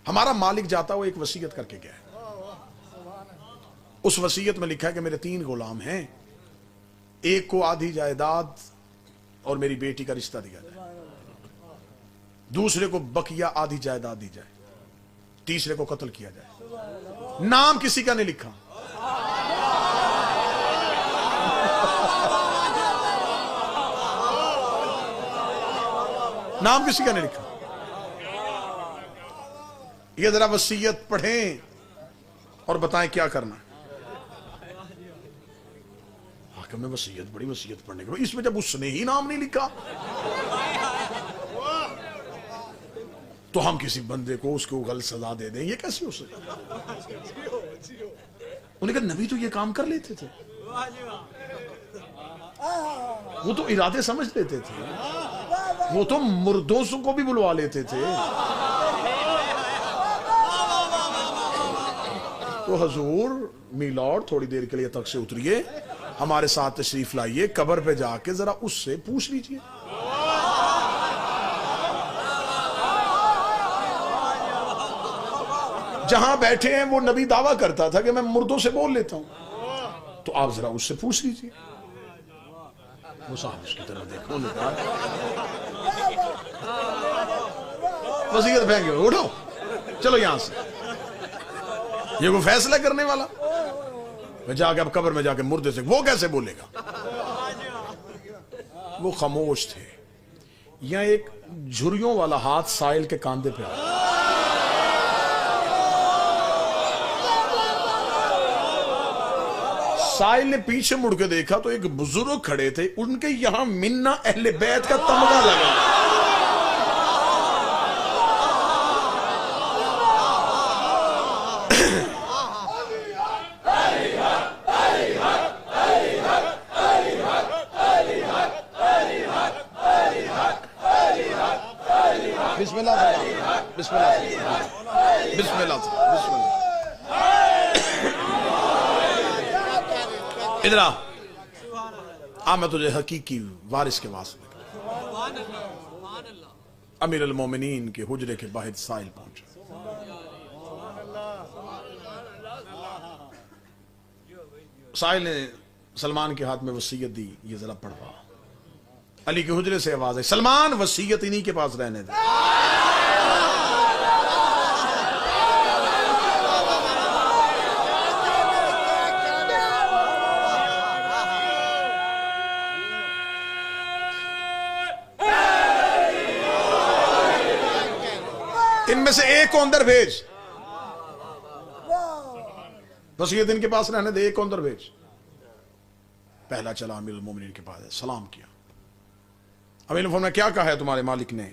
Speaker 1: हमारा मालिक जाता वो एक वसीयत करके गया। उस वसीयत में लिखा है कि मेरे 3 गुलाम हैं, एक को आधी जायदाद और मेरी बेटी का रिश्ता दिया जाए, दूसरे को बकिया आधी जायदाद दी जाए, तीसरे को कत्ल किया जाए। नाम किसी का नहीं लिखा। नाम किसी का नहीं लिखा। ये जरा वसीयत पढ़ें और बताएं क्या करना है। हाकिम में वसीयत, बड़ी वसीयत पढ़ने के बाद इसमें जब उसने ही नाम नहीं लिखा तो हम किसी बंदे को उसको गलत सजा दे दें, ये कैसे हो सकता? उन्होंने कहा नबी तो ये काम कर लेते थे, वो तो इरादे समझ लेते थे, वो तो मुर्दों को भी बुलवा लेते थे। तो हजूर मीलॉर्ड थोड़ी देर के लिए तक से उतरिए, हमारे साथ तशरीफ लाइए, कब्र पे जाके जरा उससे पूछ लीजिए। जहां बैठे हैं वो नबी दावा करता था कि मैं मुर्दों से बोल लेता हूं, तो आप जरा उससे पूछ लीजिए। वो साहब उसकी तरफ देखो, वसीयत फेंके, उठो चलो यहां से, ये वो फैसला करने वाला। मैं जाके अब कब्र में जाके मुर्दे से वो कैसे बोलेगा? वो खामोश थे। यहां एक झुर्रियों वाला हाथ साहिल के कांधे पे आया। साहिल ने पीछे मुड़ के देखा तो एक बुजुर्ग खड़े थे, उनके यहां मिन्ना अहले बैत का तमगा लगा। बिस्मिल्लाह बिस्मिल्लाह बिस्मिल्लाह बिस्मिल्लाह। इधर आ, मैं तुझे हकीकी वारिस के वास्ते। अमीर अल मोमिनीन के हुजरे के बाहर साहिल पहुंचा। साहिल ने सलमान के हाथ में वसीयत दी, ये जरा पढ़वा। अली के हुजरे से आवाज है, सलमान वसीयत इन्हीं के पास रहने दे। इनमें से एक को अंदर भेज, वसीयत इनके पास रहने दे, एक को अंदर भेज। पहला चला अमीर अल मोमिनीन के पास, सलाम किया। अमीर ने फरमाया क्या कहा है तुम्हारे मालिक ने?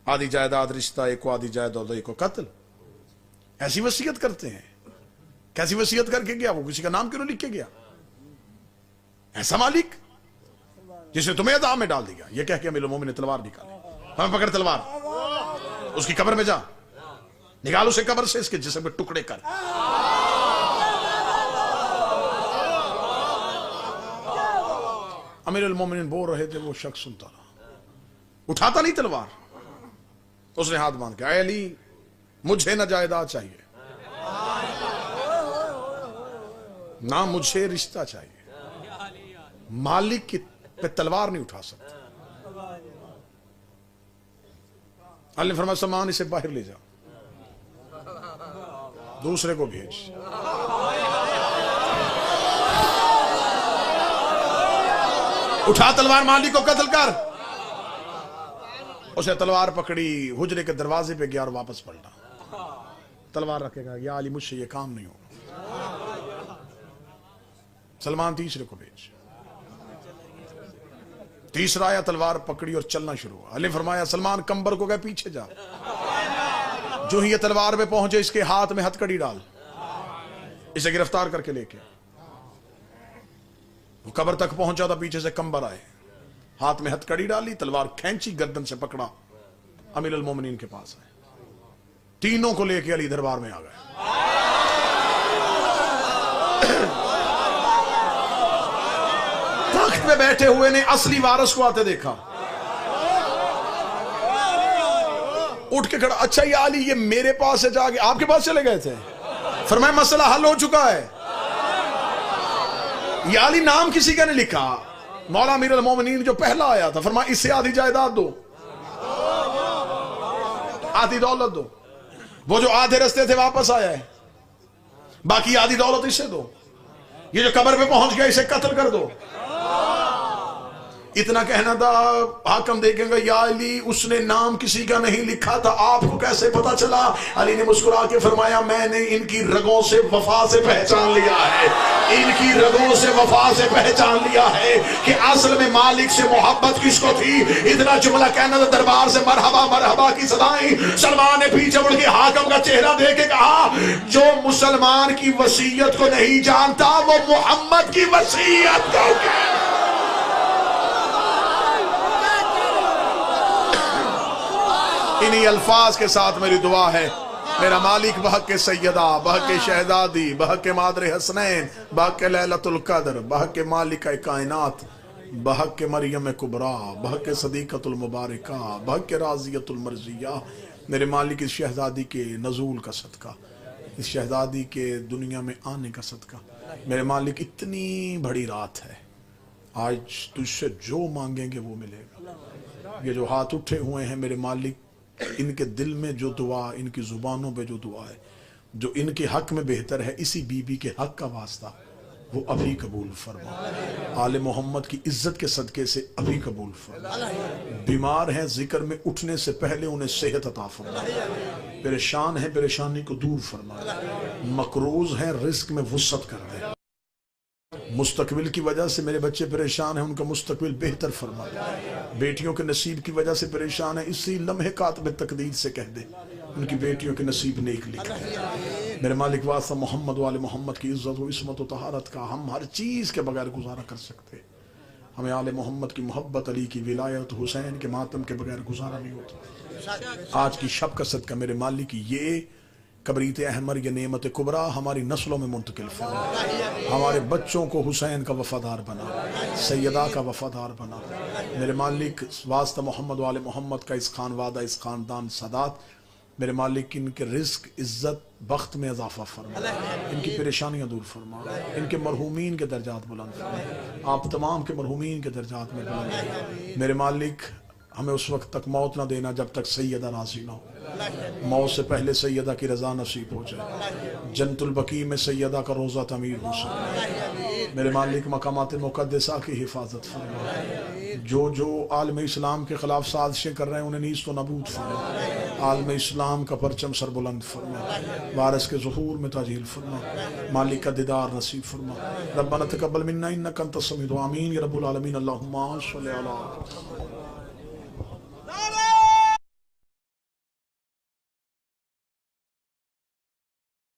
Speaker 1: आधी जायदाद रिश्ता, एक को आधी जायदाद, एक को कत्ल। ऐसी वसीयत करते हैं? कैसी वसीयत करके गया वो? किसी का नाम क्यों लिख के गया? ऐसा मालिक जिसने तुम्हें अदाब में डाल दिया। ये कह के अमीर अल मोमिनीन ने तलवार निकाली। हमें पकड़ तलवार, उसकी कब्र में जा, निकाल उसे कब्र से, इसके जिस्म के टुकड़े कर। अमीर अल मोमिनीन बोल रहे थे, वो शख्स सुनता रहा, उठाता नहीं तलवार। उसने हाथ बांध के, आए अली मुझे ना जायदाद चाहिए, ना मुझे रिश्ता चाहिए, मालिक की पे तलवार नहीं उठा सकता। अल्लाह ने फरमाया सलमान इसे बाहर ले जाओ, दूसरे को भेज। उठा तलवार, मालिक को कत्ल कर। उसे तलवार पकड़ी, हुजरे के दरवाजे पे गया और वापस पलटा, तलवार रखेगा, या अली मुझसे ये काम नहीं होगा। सलमान तीसरे को भेज। तीसरा आया, तलवार पकड़ी और चलना शुरू हुआ। अली फरमाया सलमान कंबर को गए पीछे जा। जो ही ये तलवार पे पहुंचे, इसके हाथ में हथकड़ी डाल, इसे गिरफ्तार करके लेके। वो कब्र तक पहुंचा था, पीछे से कंबर आए, हाथ में हथकड़ी डाली, तलवार खींची, गर्दन से पकड़ा, अमीर अल मोमिनीन के पास आए। तीनों को लेके अली दरबार में आ गए। तख्त पे बैठे हुए ने असली वारिस को आते देखा, उठ के खड़ा, अच्छा ये अली ये मेरे पास से जाके आपके पास चले गए थे? फरमाया मसला हल हो चुका है। ये अली नाम किसी का नहीं लिखा। मौला अमीर अल मोमिनीन जो पहला आया था, फरमाया इससे आधी जायदाद दो, आधी दौलत दो। वो जो आधे रास्ते थे वापस आया है, बाकी आधी दौलत इसे दो, ये जो कब्र पे पहुंच गया इसे कत्ल कर दो। इतना कहना था, हाकम देखेंगे या अली उसने नाम किसी का नहीं लिखा था, आपको कैसे पता चला? अली ने मुस्कुरा के फरमाया मैंने इनकी रगों से वफा से पहचान लिया है, इनकी रगों से वफा से पहचान लिया है कि असल में मालिक से मोहब्बत किसको थी। इतना जुमला कहना था, दरबार से मरहबा मरहबा की सदाएं। सलमान ने पीछे मुड़ के हाकम का चेहरा देख के कहा, जो मुसलमान की वसीयत को नहीं जानता वो मोहम्मद की वसीयत को क्या। इन्हीं अल्फाज के साथ मेरी दुआ है, मेरा मालिक बहक के सैयदा, बहक के शहजादी, बहक के मादर हसनैन, बहक के लैलतुल कद्र, बहक के मालिक कायनात, बहक के मरियम कुबरा, बहक के सदीकतुल मुबारका, बहक के राजियतुल मर्जिया, मेरे मालिक इस शहजादी के नजूल का सदका, इस शहजादी के दुनिया में आने का सदका। मेरे मालिक इतनी बड़ी रात है, आज तुझसे जो मांगेंगे वो मिलेगा। ये जो हाथ उठे हुए हैं मेरे मालिक, इनके दिल में जो दुआ, इनकी जुबानों पे जो दुआ है, जो इनके हक में बेहतर है, इसी बीबी के हक का वास्ता वो अभी कबूल फरमा। आले मोहम्मद की इज्जत के सदके से अभी कबूल फरमा। बीमार हैं, जिक्र में उठने से पहले उन्हें सेहत अता फरमा। परेशान है, परेशानी को दूर फरमा। मकरूज हैं, रिस्क में वुसअत कर दे। मुस्तकबिल की वजह से मेरे बच्चे परेशान हैं, उनका मुस्तकबिल बेहतर फरमा। बेटियों के नसीब की वजह से परेशान है, इसी लम्हे कातब तकदीर से कह दे उनकी बेटियों के नसीब नेक लिख दे। मेरे मालिक वास्ता मोहम्मद वाले मोहम्मद की इज्जत व इस्मत व तहारत का हम हर चीज़ के बगैर गुजारा कर सकते। हमें आले मोहम्मद की मोहब्बत, अली की विलायत, हुसैन के मातम के बगैर गुजारा नहीं होता। आज की शब का सदका मेरे मालिक ये कबरीत अहमर ये नेमत कुबरा हमारी नस्लों में मुंतकिल फरमा। हमारे बच्चों को हुसैन का वफादार बना, सैयदा का वफादार बना। मेरे मालिक वास्ता मोहम्मद वाले मोहम्मद का इस खानवादा, इस खानदान सदात, मेरे मालिक इनके रिस्क, इज्जत, बख्त में इजाफा फरमा, इनकी परेशानियाँ दूर फरमा, इनके मरहूमीन के दर्जात बुलंद फरमा। आप तमाम के मरहूमीन के दर्जात में बुलंद। मेरे मालिक हमें उस वक्त तक मौत ना देना जब तक सैयदा राजी ना हो। मौत से पहले सैयदा की रजा नसीब हो जाए। जन्नतुल बकी में सैयदा का रोज़ा तमीर हो सके। मेरे मालिक मकामात मुक़द्दसा की हिफाजत फरमा। जो आलम इस्लाम के खिलाफ साजिशें कर रहे हैं उन्हें नीज़ तो नबूद फरमा। आलम इस्लाम का परचम सरबुलंद फरमा। वारिस के ज़ुहूर में ताजील फरमा। मालिक का दीदार नसीब फरमा। रब्बना तक़ब्बल मिन्ना इन्नका अंतस समीउल आमीन या रब्बुल आलमीन। अल्लाहुम्मा सल्लि अला